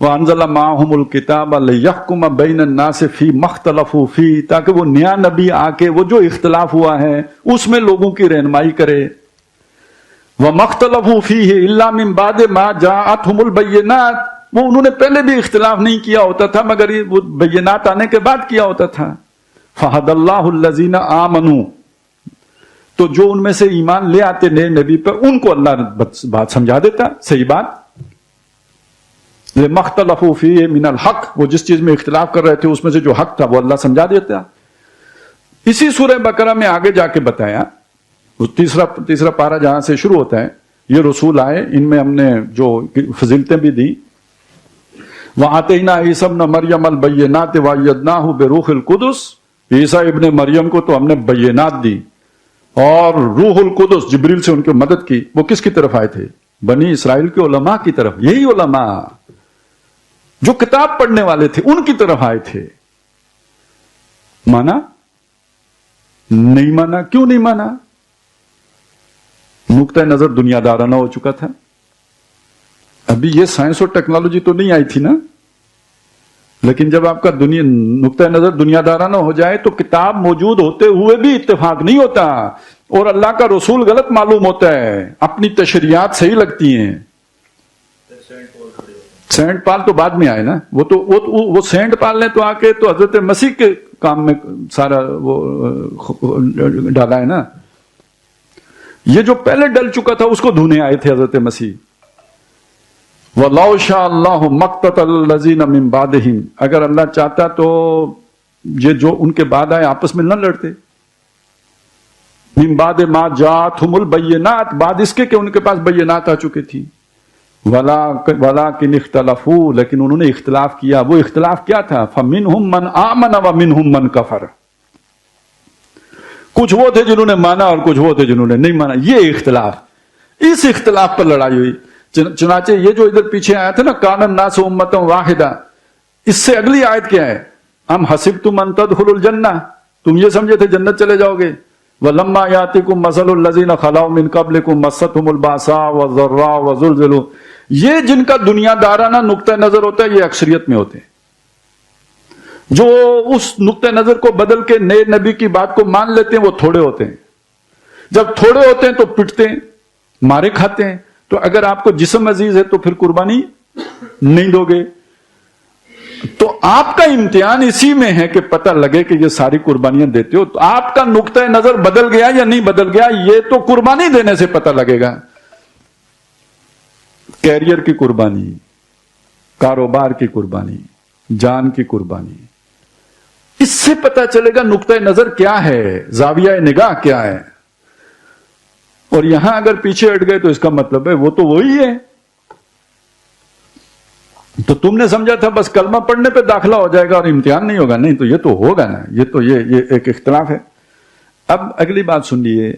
وَأَنزَلَ مَعَهُمُ الْكِتَابَ لِيَحْكُمَ بَيْنَ النَّاسِ فِي مَا اخْتَلَفُوا فِيهِ، تاکہ وہ نیا نبی آ کے وہ جو اختلاف ہوا ہے اس میں لوگوں کی رہنمائی کرے. وَمَا اخْتَلَفُوا فِيهِ إِلَّا مِن بَعْدِ مَا جَاءَتْهُمُ الْبَيِّنَاتُ، وہ انہوں نے پہلے بھی اختلاف نہیں کیا ہوتا تھا مگر وہ بینات آنے کے بعد کیا ہوتا تھا. فَهَدَى اللَّهُ الَّذِينَ آمَنُوا، تو جو ان میں سے ایمان لے آتے نئے نبی پر ان کو اللہ بات سمجھا دیتا صحیح بات. لِمَا اخْتَلَفُوا فِيهِ مِنَ الْحَقِّ، وہ جس چیز میں اختلاف کر رہے تھے اس میں سے جو حق تھا وہ اللہ سمجھا دیتا. اسی سورہ بقرہ میں آگے جا کے بتایا، وہ تیسرا پارہ جہاں سے شروع ہوتا ہے، یہ رسول آئے، ان میں ہم نے جو فضیلتیں بھی دی. وَآتَيْنَا عِیسَىٰ ابْنَ مَرْیَمَ الْبَیِّنَاتِ وَأَیَّدْنَاهُ بِرُوحِ الْقُدُسِ، عیسیٰ ابن مریم کو تو ہم نے بینات دی اور روح القدس جبریل سے ان کی مدد کی. وہ کس کی طرف آئے تھے؟ بنی اسرائیل کے علماء کی طرف. یہی علماء جو کتاب پڑھنے والے تھے ان کی طرف آئے تھے. مانا نہیں مانا؟ کیوں نہیں مانا؟ نقطہ نظر دنیا دارانہ ہو چکا تھا. ابھی یہ سائنس اور ٹیکنالوجی تو نہیں آئی تھی نا، لیکن جب آپ کا نقطہ نظر دنیا دارانہ ہو جائے تو کتاب موجود ہوتے ہوئے بھی اتفاق نہیں ہوتا اور اللہ کا رسول غلط معلوم ہوتا ہے، اپنی تشریعات صحیح لگتی ہیں. سینٹ پال تو بعد میں آئے نا، وہ سینٹ پال نے تو آ کے تو حضرت مسیح کے کام میں سارا وہ ڈالا ہے نا. یہ جو پہلے ڈل چکا تھا اس کو دھونے آئے تھے حضرت مسیح. وَلَوْ شَاءَ اللَّهُ مَا اقْتَتَلَ الَّذِينَ مِن بَعْدِهِمْ، اگر اللہ چاہتا تو یہ جو ان کے بعد آئے آپس میں نہ لڑتے. مِن بَعْدِ مَا جَاءَتْهُمُ الْبَيِّنَاتُ، بعد اس کے کہ ان کے پاس بینات آ چکے تھی. وَلَٰكِنِ اخْتَلَفُوا، لیکن انہوں نے اختلاف کیا. وہ اختلاف کیا تھا؟ فَمِنْهُمْ مَنْ آمَنَ وَمِنْهُمْ مَنْ كَفَرَ، کچھ وہ تھے جنہوں نے مانا اور کچھ وہ تھے جنہوں نے نہیں مانا. یہ اختلاف، اس اختلاف پر لڑائی ہوئی. چنانچہ یہ جو ادھر پیچھے آیا تھا نا کان الناس امۃ واحدہ، اس سے اگلی آیت کیا ہے؟ ام حسبتم ان تدخلوا الجنہ، تم یہ سمجھے تھے جنت چلے جاؤ گے. وَلَمَّا يَأْتِكُم مَّثَلُ الَّذِينَ خَلَوْا مِن قَبْلِكُم مَّسَّتْهُمُ الْبَأْسَاءُ وَالضَّرَّاءُ وَزُلْزِلُوا، یہ جن کا دنیا دارانہ نقطہ نظر ہوتا ہے یہ اکثریت میں ہوتے ہیں. جو اس نقطہ نظر کو بدل کے نئے نبی کی بات کو مان لیتے ہیں وہ تھوڑے ہوتے ہیں. جب تھوڑے ہوتے ہیں تو پٹتے ہیں، مارے کھاتے ہیں. تو اگر آپ کو جسم عزیز ہے تو پھر قربانی نہیں دو گے. تو آپ کا امتحان اسی میں ہے کہ پتہ لگے کہ یہ ساری قربانیاں دیتے ہو تو آپ کا نقطہ نظر بدل گیا یا نہیں بدل گیا، یہ تو قربانی دینے سے پتہ لگے گا. کیریئر کی قربانی، کاروبار کی قربانی، جان کی قربانی، اس سے پتہ چلے گا نقطہ نظر کیا ہے، زاویہ نگاہ کیا ہے. اور یہاں اگر پیچھے ہٹ گئے تو اس کا مطلب ہے وہ تو وہی ہے. تو تم نے سمجھا تھا بس کلمہ پڑھنے پہ داخلہ ہو جائے گا اور امتحان نہیں ہوگا. نہیں، تو یہ تو ہوگا نا، یہ ایک اختلاف ہے. اب اگلی بات سن لیے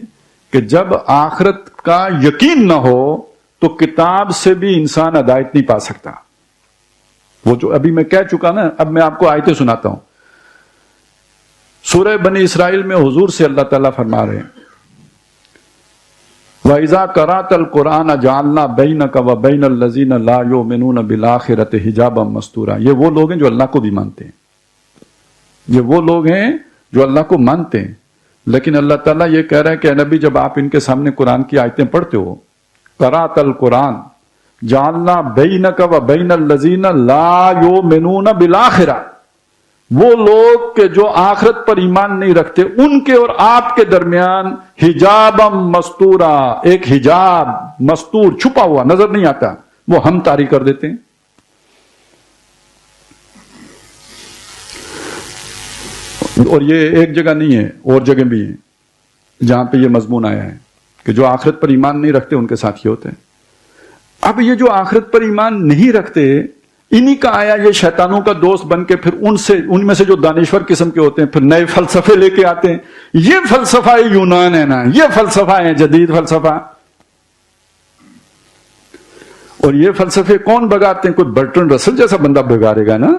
کہ جب آخرت کا یقین نہ ہو تو کتاب سے بھی انسان ہدایت نہیں پا سکتا. وہ جو ابھی میں کہہ چکا نا، اب میں آپ کو آیتیں سناتا ہوں. سورہ بنی اسرائیل میں حضور سے اللہ تعالیٰ فرما رہے ہیں وَإِذَا قَرَأْتَ الْقُرْآنَ جَعَلْنَا بَيْنَكَ وَبَيْنَ الَّذِينَ لَا يُؤْمِنُونَ بِالْآخِرَةِ حِجَابًا مَسْتُورًا. یہ وہ لوگ ہیں جو اللہ کو بھی مانتے ہیں، یہ وہ لوگ ہیں جو اللہ کو مانتے ہیں. لیکن اللہ تعالیٰ یہ کہہ رہا ہے کہ اے نبی جب آپ ان کے سامنے قرآن کی آیتیں پڑھتے ہو، قرأت القرآن جعلنا بینک و بین الذین لا یؤمنون بالآخرہ، وہ لوگ کہ جو آخرت پر ایمان نہیں رکھتے ان کے اور آپ کے درمیان حجابا مستورا، ایک حجاب مستور چھپا ہوا نظر نہیں آتا، وہ ہم طاری کر دیتے ہیں. اور یہ ایک جگہ نہیں ہے، اور جگہ بھی ہیں جہاں پہ یہ مضمون آیا ہے کہ جو آخرت پر ایمان نہیں رکھتے ان کے ساتھ یہ ہوتے ہیں. اب یہ جو آخرت پر ایمان نہیں رکھتے انہی کا آیا یہ شیطانوں کا دوست بن کے پھر ان میں سے جو دانشور قسم کے ہوتے ہیں پھر نئے فلسفے لے کے آتے ہیں. یہ فلسفہ یونان ہے نا، یہ فلسفہ ہے جدید فلسفہ. اور یہ فلسفے کون بگاتے ہیں؟ کوئی برٹن رسل جیسا بندہ بگاڑے گا نا،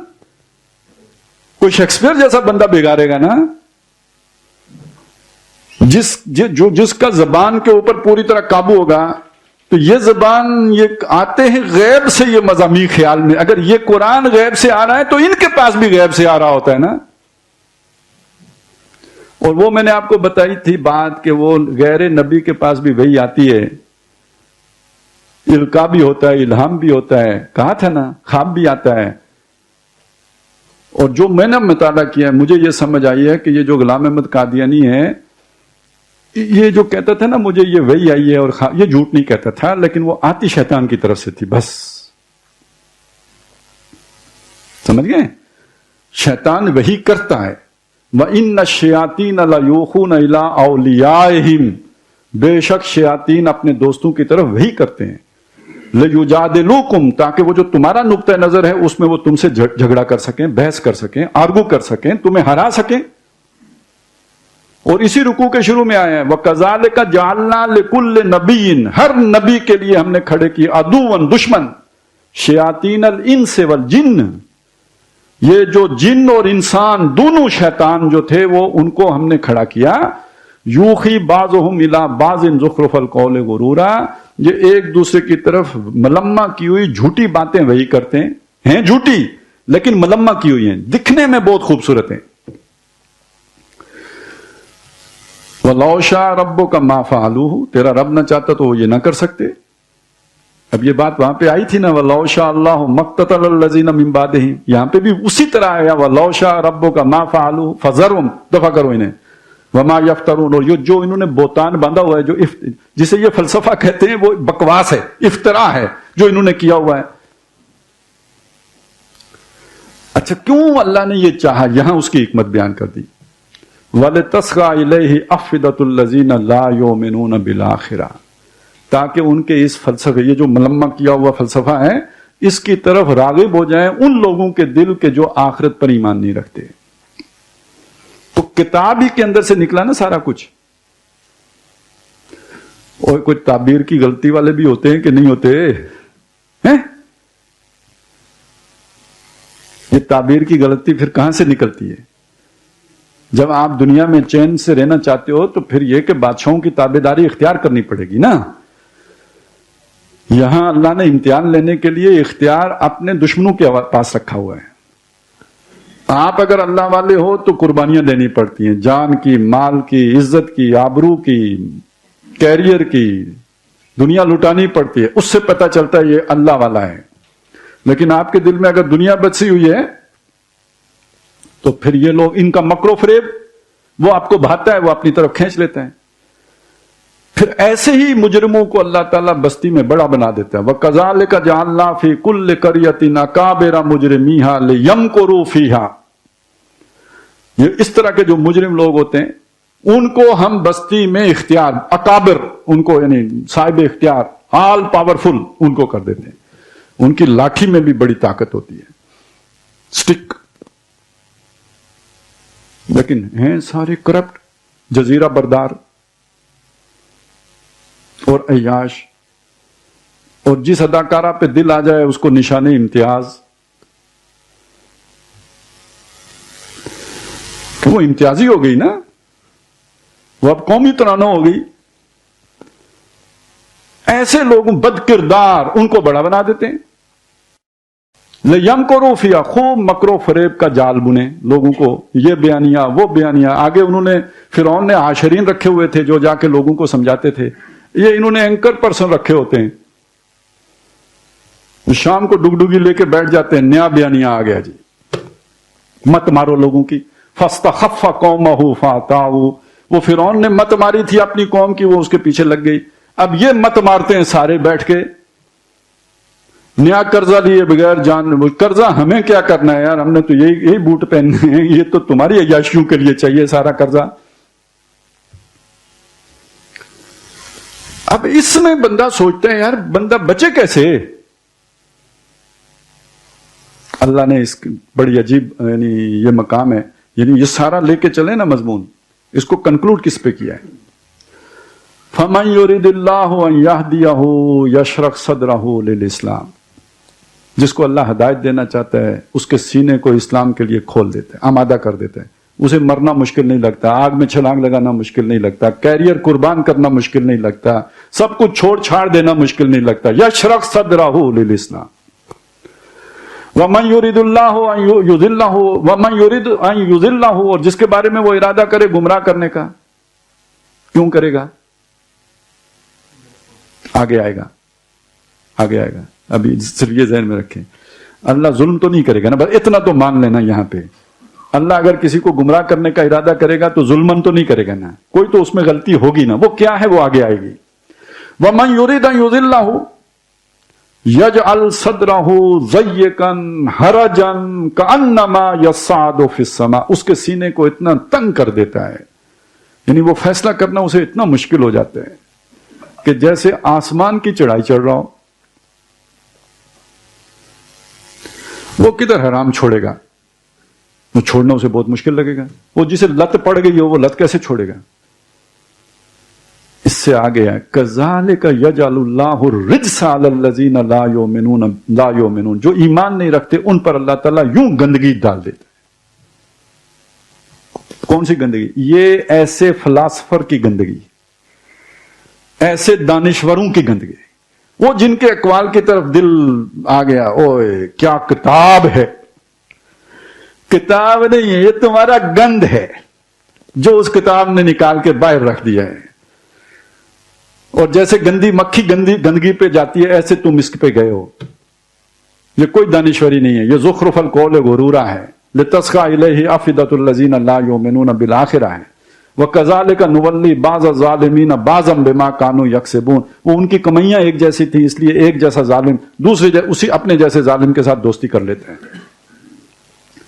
کوئی شیکسپیئر جیسا بندہ بگاڑے گا نا، جس کا زبان کے اوپر پوری طرح قابو ہوگا. تو یہ زبان یہ آتے ہیں غیب سے یہ مضامین خیال میں. اگر یہ قرآن غیب سے آ رہا ہے تو ان کے پاس بھی غیب سے آ رہا ہوتا ہے نا. اور وہ میں نے آپ کو بتائی تھی بات کہ وہ غیر نبی کے پاس بھی وہی آتی ہے, القاء بھی ہوتا ہے, الہام بھی ہوتا ہے, کہا تھا نا, خواب بھی آتا ہے. اور جو میں نے مطالعہ کیا ہے مجھے یہ سمجھ آئی ہے کہ یہ جو غلام احمد قادیانی ہے, یہ جو کہتا تھا نا مجھے یہ وہی آئی ہے, اور یہ جھوٹ نہیں کہتا تھا, لیکن وہ آتی شیطان کی طرف سے تھی بس. سمجھ گئے؟ شیطان وہی کرتا ہے. وَإِنَّ الشَّيَاطِينَ لَيُوحُونَ إِلَىٰ أَوْلِيَائِهِمْ, بے شک شیاطین اپنے دوستوں کی طرف وہی کرتے ہیں. لِيُجَادِلُوكُمْ, تاکہ وہ جو تمہارا نقطہ نظر ہے اس میں وہ تم سے جھگڑا کر سکیں, بحث کر سکیں, آرگو کر سکیں, تمہیں ہرا سکیں. اور اسی رکوع کے شروع میں آئے ہیں وَكَذَلِكَ جَعَلْنَا لِكُلِّ نَبِيٍّ, ہر نبی کے لیے ہم نے کھڑے کی عَدُوًّا, دشمن, شیاطین الانس والجن, یہ جو جن اور انسان دونوں شیطان جو تھے وہ ان کو ہم نے کھڑا کیا. یوخی بعضهم الی بعض زخرف القول غرورا, یہ ایک دوسرے کی طرف ملمہ کی ہوئی جھوٹی باتیں وہی کرتے ہیں جھوٹی لیکن ملمہ کی ہوئی ہیں, دکھنے میں بہت خوبصورت ہیں. وَلَوْ شَاءَ رَبُّكَ مَا فَعَلُوهُ, تیرا رب نہ چاہتا تو وہ یہ نہ کر سکتے. اب یہ بات وہاں پہ آئی تھی نا وَلَوْ شَاءَ اللَّهُ مَا اقْتَتَلَ الَّذِينَ مِن بَعْدِهِمْ, یہاں پہ بھی اسی طرح آیا وَلَوْ شَاءَ رَبُّكَ مَا فَعَلُوهُ فَذَرْهُمْ, دفع کرو انہیں, وَمَا يَفْتَرُونَ, اور یہ جو انہوں نے بہتان باندھا ہوا ہے, جو جسے یہ فلسفہ کہتے ہیں, وہ بکواس ہے, افتراء ہے جو انہوں نے کیا ہوا ہے. اچھا کیوں اللہ نے یہ چاہا, یہاں اس کی حکمت بیان کر دی. وَلِتَسْغَىٰ إِلَيْهِ أَفْئِدَةُ الَّذِينَ لَا يُؤْمِنُونَ بِالْآخِرَةِ, تاکہ ان کے اس فلسفے, یہ جو ملمہ کیا ہوا فلسفہ ہے, اس کی طرف راغب ہو جائیں ان لوگوں کے دل کے جو آخرت پر ایمان نہیں رکھتے. تو کتاب ہی کے اندر سے نکلا نا سارا کچھ. اور کوئی تعبیر کی غلطی والے بھی ہوتے ہیں کہ نہیں ہوتے ہیں؟ یہ تعبیر کی غلطی پھر کہاں سے نکلتی ہے؟ جب آپ دنیا میں چین سے رہنا چاہتے ہو تو پھر یہ کہ بادشاہوں کی تابعداری اختیار کرنی پڑے گی نا. یہاں اللہ نے امتحان لینے کے لیے اختیار اپنے دشمنوں کے پاس رکھا ہوا ہے. آپ اگر اللہ والے ہو تو قربانیاں دینی پڑتی ہیں, جان کی, مال کی, عزت کی, آبرو کی, کیریئر کی, دنیا لٹانی پڑتی ہے. اس سے پتہ چلتا ہے یہ اللہ والا ہے. لیکن آپ کے دل میں اگر دنیا بسی ہوئی ہے تو پھر یہ لوگ, ان کا مکر و فریب وہ آپ کو بھاتا ہے, وہ اپنی طرف کھینچ لیتے ہیں. پھر ایسے ہی مجرموں کو اللہ تعالیٰ بستی میں بڑا بنا دیتا ہے. وَكَذَلِكَ جَعَلْنَا فِي كُلِّ قَرْيَةٍ أَكَابِرَ مُجْرِمِيهَا لِيَمْكُرُوا فِيهَا, یہ اس طرح کے جو مجرم لوگ ہوتے ہیں ان کو ہم بستی میں اختیار, اکابر ان کو یعنی صاحب اختیار, آل پاورفل ان کو کر دیتے ہیں. ان کی لاٹھی میں بھی بڑی طاقت ہوتی ہے, سٹک, لیکن ہیں سارے کرپٹ, جزیرہ بردار اور عیاش. اور جس اداکارہ پہ دل آ جائے اس کو نشان امتیاز, کہ وہ امتیازی ہو گئی نا, وہ اب قومی ترانہ ہو گئی. ایسے لوگوں بد کردار ان کو بڑا بنا دیتے ہیں. لَيَمْكُرُوا فِيهَا, خوب مکر و فریب کا جال بنے لوگوں کو, یہ بیانیاں وہ بیانیاں. آگے انہوں نے فرعون نے عاشرین رکھے ہوئے تھے جو جا کے لوگوں کو سمجھاتے تھے. یہ انہوں نے اینکر پرسن رکھے ہوتے ہیں, شام کو ڈگڈگی لے کے بیٹھ جاتے ہیں, نیا بیانیاں آ گیا جی, مت مارو لوگوں کی. فَاسْتَخَفَّ قَوْمَهُ فَأَطَاعُوهُ, وہ فرعون نے مت ماری تھی اپنی قوم کی, وہ اس کے پیچھے لگ گئی. اب یہ مت مارتے ہیں سارے بیٹھ کے, نیا قرضہ لیے بغیر جان. قرضہ ہمیں کیا کرنا ہے یار, ہم نے تو یہی بوٹ پہننے ہیں, یہ تو تمہاری عیاشیوں کے لیے چاہیے سارا قرضہ. اب اس میں بندہ سوچتا ہے یار بندہ بچے کیسے. اللہ نے اس بڑی عجیب یعنی یہ مقام ہے, یعنی یہ سارا لے کے چلے نا مضمون, اس کو کنکلوڈ کس پہ کیا ہے. فَمَن يُرِدِ اللَّهُ أَن يَهْدِيَهُ يَشْرَحْ صَدْرَهُ لِلْإِسْلَامِ, جس کو اللہ ہدایت دینا چاہتا ہے اس کے سینے کو اسلام کے لیے کھول دیتا ہے, آمادہ کر دیتا ہے. اسے مرنا مشکل نہیں لگتا, آگ میں چھلانگ لگانا مشکل نہیں لگتا, کیریئر قربان کرنا مشکل نہیں لگتا, سب کچھ چھوڑ چھاڑ دینا مشکل نہیں لگتا. یشرح صدرہ للاسلام ومن یرید اللہ ان یضلہ ومن یرید ان یضلہ, اور جس کے بارے میں وہ ارادہ کرے گمراہ کرنے کا, کیوں کرے گا؟ آگے آئے گا, آگے آئے گا. ابھی صرف یہ ذہن میں رکھیں, اللہ ظلم تو نہیں کرے گا نا, بس اتنا تو مان لینا یہاں پہ. اللہ اگر کسی کو گمراہ کرنے کا ارادہ کرے گا تو ظلمن تو نہیں کرے گا نا, کوئی تو اس میں غلطی ہوگی نا. وہ کیا ہے وہ آگے آئے گی. وَمَن يُرِيدَ أَن يُضِلَّهُ يَجْعَلْ صَدْرَهُ ضَيِّقًا حَرَجًا كَأَنَّمَا يَصْعَدُ فِي السَّمَاءِ, اس کے سینے کو اتنا تنگ کر دیتا ہے, یعنی وہ فیصلہ کرنا اسے اتنا مشکل ہو جاتا ہے کہ جیسے آسمان کی چڑھائی چڑھ رہا ہو. وہ کدھر حرام چھوڑے گا؟ وہ چھوڑنا اسے بہت مشکل لگے گا. وہ جسے لت پڑ گئی ہو وہ لت کیسے چھوڑے گا؟ اس سے آگے ہے کذالک یجعل اللہ الرجس علی الذین لا یؤمنون, جو ایمان نہیں رکھتے ان پر اللہ تعالیٰ یوں گندگی ڈال دیتا ہے. کون سی گندگی؟ یہ ایسے فلاسفر کی گندگی, ایسے دانشوروں کی گندگی, وہ جن کے اقوال کی طرف دل آ گیا, اوئے کیا کتاب ہے. کتاب نہیں ہے, یہ تمہارا گند ہے جو اس کتاب نے نکال کے باہر رکھ دیا ہے. اور جیسے گندی مکھی گندگی پہ جاتی ہے ایسے تم اس پہ گئے ہو. یہ کوئی دانشوری نہیں ہے, یہ زخرف القول غرورا ہے. لتسخى الیہ افئدۃ الذین لا یؤمنون بالآخرہ ہے. وَكَذَلِكَ نُوَلِّي بَعْضَ الظَّالِمِينَ بَعْضًا بِمَا كَانُوا يَكْسِبُونَ, وہ ان کی کمائیاں ایک جیسی تھیں اس لیے ایک جیسا ظالم اسی اپنے جیسے ظالم کے ساتھ دوستی کر لیتے ہیں.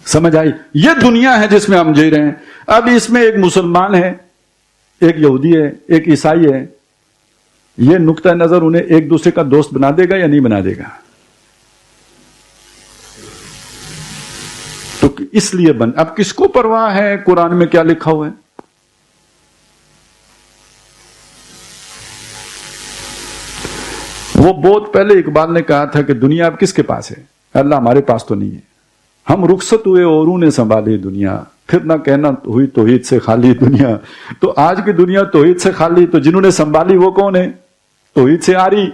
سمجھ آئی؟ یہ دنیا ہے جس میں ہم جی رہے ہیں. اب اس میں ایک مسلمان ہے, ایک یہودی ہے, ایک عیسائی ہے. یہ نقطہ نظر انہیں ایک دوسرے کا دوست بنا دے گا یا نہیں بنا دے گا؟ تو اس لیے اب کس کو پرواہ ہے قرآن میں کیا لکھا ہوا ہے؟ وہ بہت پہلے اقبال نے کہا تھا کہ دنیا اب کس کے پاس ہے؟ اللہ ہمارے پاس تو نہیں ہے. ہم رخصت ہوئے اوروں نے سنبھالی دنیا, پھر نہ کہنا ہوئی توحید سے خالی دنیا. تو آج کی دنیا توحید سے خالی, تو جنہوں نے سنبھالی وہ کون ہے؟ توحید سے آری.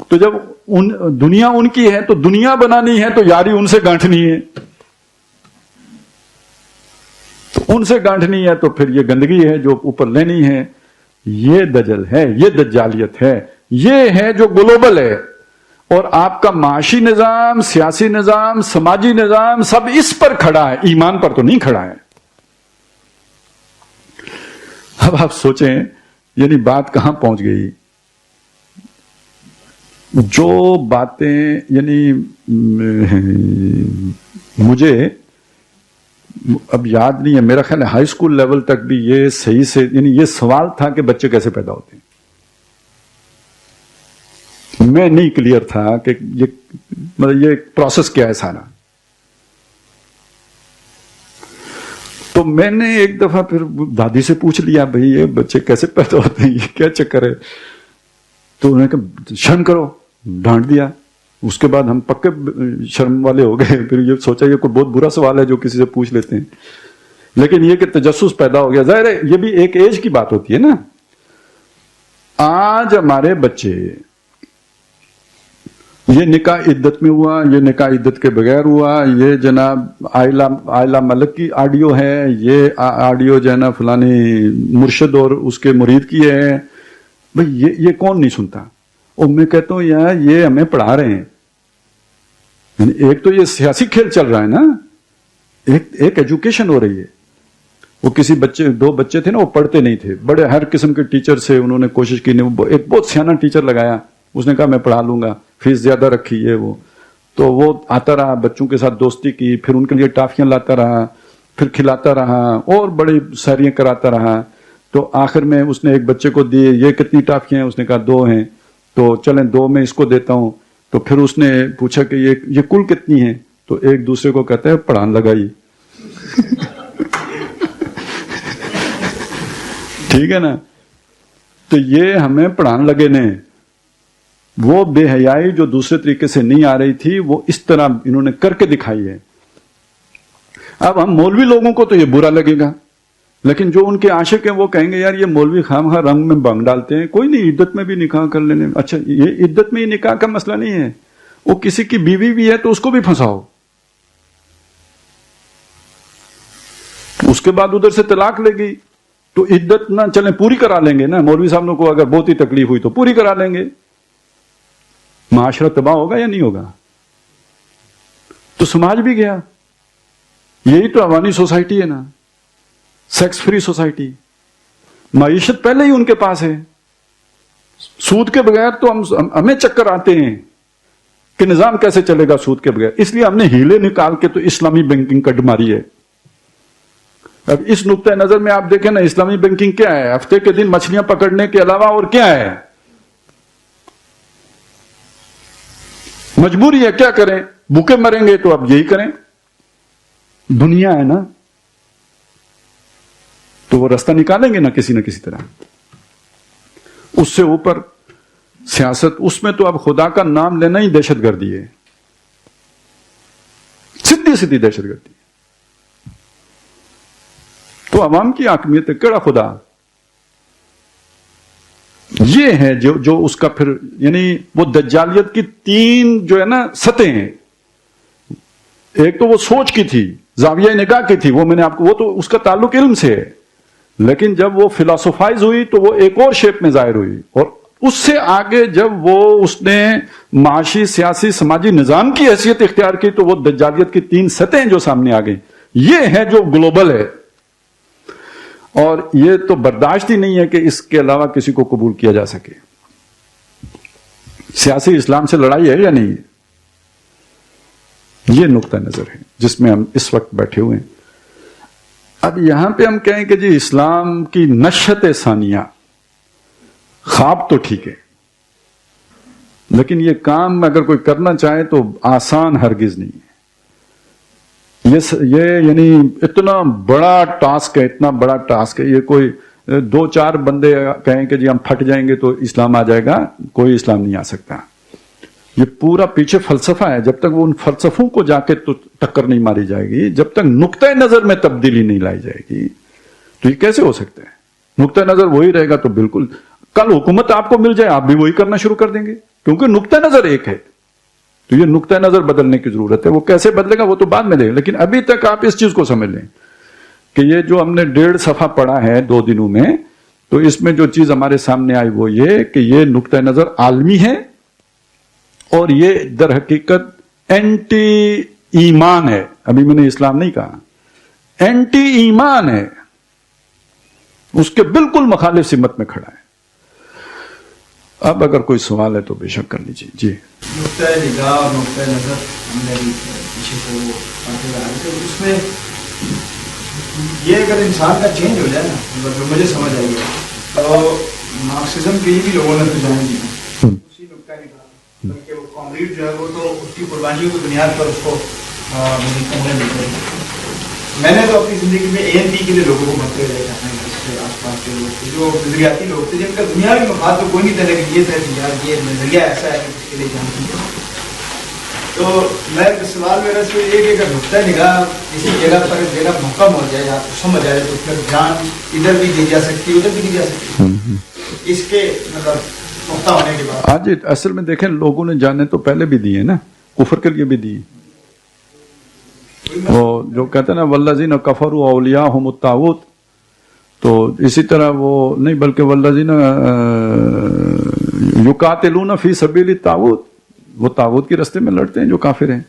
تو جب دنیا ان کی ہے تو دنیا بنانی ہے تو یاری ان سے گانٹھنی ہے. تو ان سے گانٹھنی ہے تو پھر یہ گندگی ہے جو اوپر لینی ہے. یہ دجل ہے, یہ دجالیت ہے, یہ ہے جو گلوبل ہے. اور آپ کا معاشی نظام, سیاسی نظام, سماجی نظام سب اس پر کھڑا ہے, ایمان پر تو نہیں کھڑا ہے. اب آپ سوچیں یعنی بات کہاں پہنچ گئی. جو باتیں یعنی مجھے اب یاد نہیں ہے, میرا خیال ہے ہائی سکول لیول تک بھی یہ صحیح سے یعنی یہ سوال تھا کہ بچے کیسے پیدا ہوتے ہیں. میں نہیں کلیئر تھا کہ یہ پروسیس کیا ہے سارا. تو میں نے ایک دفعہ پھر دادی سے پوچھ لیا بھئی یہ بچے کیسے پیدا ہوتے ہیں, یہ کیا چکر ہے. تو انہوں نے کہا شرم کرو, ڈانٹ دیا. اس کے بعد ہم پکے شرم والے ہو گئے. پھر یہ سوچا یہ کوئی بہت برا سوال ہے جو کسی سے پوچھ لیتے ہیں, لیکن یہ کہ تجسس پیدا ہو گیا. ظاہر ہے یہ بھی ایک ایج کی بات ہوتی ہے نا. آج ہمارے بچے یہ نکاح عدت میں ہوا, یہ نکاح عدت کے بغیر ہوا, یہ جناب آئلہ ملک کی آڈیو ہے, یہ آڈیو جو ہے نا فلانی مرشد اور اس کے مرید کی ہے. بھئی یہ کون نہیں سنتا. اور میں کہتا ہوں یار یہ ہمیں پڑھا رہے ہیں. یعنی ایک تو یہ سیاسی کھیل چل رہا ہے نا, ایک ایجوکیشن ہو رہی ہے. وہ کسی دو بچے تھے نا, وہ پڑھتے نہیں تھے, بڑے ہر قسم کے ٹیچر سے انہوں نے کوشش کی. ایک بہت سیانا ٹیچر لگایا, اس نے کہا میں پڑھا لوں گا, فیس زیادہ رکھی ہے وہ. تو وہ آتا رہا, بچوں کے ساتھ دوستی کی, پھر ان کے لیے ٹافیاں لاتا رہا, پھر کھلاتا رہا اور بڑی سیریاں کراتا رہا. تو آخر میں اس نے ایک بچے کو دی, یہ کتنی ٹافیاں ہیں؟ اس نے کہا 2 ہیں. تو چلیں 2 میں اس کو دیتا ہوں. تو پھر اس نے پوچھا کہ یہ کل کتنی ہیں؟ تو ایک دوسرے کو کہتا ہے پڑھان لگائی. ٹھیک ہے نا. تو یہ ہمیں پڑھان لگے نے. وہ بے حیائی جو دوسرے طریقے سے نہیں آ رہی تھی وہ اس طرح انہوں نے کر کے دکھائی ہے. اب ہم مولوی لوگوں کو تو یہ برا لگے گا، لیکن جو ان کے عاشق ہیں وہ کہیں گے یار یہ مولوی خامخواہ رنگ میں بنگ ڈالتے ہیں، کوئی نہیں عدت میں بھی نکاح کر لینے. اچھا یہ عدت میں ہی نکاح کا مسئلہ نہیں ہے، وہ کسی کی بیوی بھی ہے تو اس کو بھی پھنساؤ، اس کے بعد ادھر سے طلاق لے گئی تو عدت نہ چلیں پوری کرا لیں گے نا. مولوی صاحب کو اگر بہت ہی تکلیف ہوئی تو پوری کرا لیں گے. معاشرہ تباہ ہوگا یا نہیں ہوگا؟ تو سماج بھی گیا. یہی تو عوانی سوسائٹی ہے نا، سیکس فری سوسائٹی. معیشت پہلے ہی ان کے پاس ہے. سود کے بغیر تو ہمیں چکر آتے ہیں کہ نظام کیسے چلے گا سود کے بغیر. اس لیے ہم نے ہیلے نکال کے تو اسلامی بینکنگ کٹ ماری ہے. اب اس نقطۂ نظر میں آپ دیکھیں نا، اسلامی بینکنگ کیا ہے؟ ہفتے کے دن مچھلیاں پکڑنے کے علاوہ اور کیا ہے؟ مجبوری ہے، کیا کریں؟ بھوکے مریں گے تو اب یہی کریں. دنیا ہے نا، تو وہ راستہ نکالیں گے نا کسی طرح. اس سے اوپر سیاست، اس میں تو اب خدا کا نام لینا ہی دہشت گردی ہے، سیدھی دہشت گردی. تو عوام کی حاکمیت ہے، کیڑا خدا. یہ ہے جو اس کا پھر یعنی وہ دجالیت کی 3 جو ہے نا سطحیں ہیں. ایک تو وہ سوچ کی تھی، زاویہ نگاہ کی تھی، وہ میں نے آپ کو، وہ تو اس کا تعلق علم سے ہے. لیکن جب وہ فلاسفائز ہوئی تو وہ ایک اور شیپ میں ظاہر ہوئی. اور اس سے آگے جب اس نے معاشی، سیاسی، سماجی نظام کی حیثیت اختیار کی تو وہ دجالیت کی 3 سطحیں جو سامنے آ گئی. یہ ہے جو گلوبل ہے. اور یہ تو برداشت ہی نہیں ہے کہ اس کے علاوہ کسی کو قبول کیا جا سکے. سیاسی اسلام سے لڑائی ہے یا نہیں ہے؟ یہ نقطہ نظر ہے جس میں ہم اس وقت بیٹھے ہوئے ہیں. اب یہاں پہ ہم کہیں کہ جی اسلام کی نشأت ثانیہ، خواب تو ٹھیک ہے، لیکن یہ کام اگر کوئی کرنا چاہے تو آسان ہرگز نہیں ہے. یہ یعنی اتنا بڑا ٹاسک ہے، یہ کوئی 2-4 بندے کہیں کہ جی ہم پھٹ جائیں گے تو اسلام آ جائے گا، کوئی اسلام نہیں آ سکتا. یہ پورا پیچھے فلسفہ ہے. جب تک وہ ان فلسفوں کو جا کے تو ٹکر نہیں ماری جائے گی، جب تک نقطۂ نظر میں تبدیلی نہیں لائی جائے گی تو یہ کیسے ہو سکتا ہے؟ نقطۂ نظر وہی رہے گا تو بالکل کل حکومت آپ کو مل جائے آپ بھی وہی کرنا شروع کر دیں گے، کیونکہ نقطۂ نظر ایک ہے. تو یہ نقطۂ نظر بدلنے کی ضرورت ہے. وہ کیسے بدلے گا وہ تو بعد میں دے گا، لیکن ابھی تک آپ اس چیز کو سمجھ لیں کہ یہ جو ہم نے 1.5 صفحہ پڑھا ہے 2 دنوں میں، تو اس میں جو چیز ہمارے سامنے آئی وہ یہ کہ یہ نقطۂ نظر عالمی ہے اور یہ در حقیقت اینٹی ایمان ہے. ابھی میں نے اسلام نہیں کہا، اینٹی ایمان ہے، اس کے بالکل مخالف سمت میں کھڑا ہے. اب اگر کوئی سوال ہے تو بے شک کر لیجیے. جی
نقطۂ نگاہ اور نقطۂ نظر ہم نے پیچھے سے وہ پڑھتے رہا ہے، تو اس میں یہ اگر انسان کا چینج ہو جائے نا، جو مجھے سمجھ آئی ہے، تو مارکسزم کے بھی لوگوں نے تو جان دیا اسی نقطۂ نگاہ، بلکہ وہ کامریڈ جو ہے وہ تو اس کی قربانیوں کی بنیاد پر اس کو کرنے دیتے ہیں. میں نے تو اپنی زندگی میں ANP کے لیے لوگوں کو مرتے ہوئے دیکھا ہے. اس کے آس پاس کے لوگ تھے جو نظریاتی لوگ تھے جن کا دنیاوی مفاد تو کوئی نہیں تھا، لیکن یہ تھا کہ یار یہ نظریہ ایسا ہے کہ اس کے لیے جانتی ہے. تو میں سوال میرا سے یہ کہ اگر نقطۂ نگاہ کسی جگہ پر دینا محکم ہو جائے یا سمجھ آئے تو پھر جان ادھر بھی دی جا سکتی ہے ادھر بھی دی جا سکتی. اس کے مطلب نقطہ ہونے کے بعد
آج اصل میں دیکھیں لوگوں نے جانے تو پہلے بھی دیے نا، کفر کے لیے بھی دی. وہ جو کہتے ہیں نا والذین کفروا اولیاءہم الطاغوت، تو اسی طرح وہ نہیں بلکہ والذین یقاتلون فی سبیل الطاغوت، وہ طاغوت کے راستے میں لڑتے ہیں جو کافر ہیں.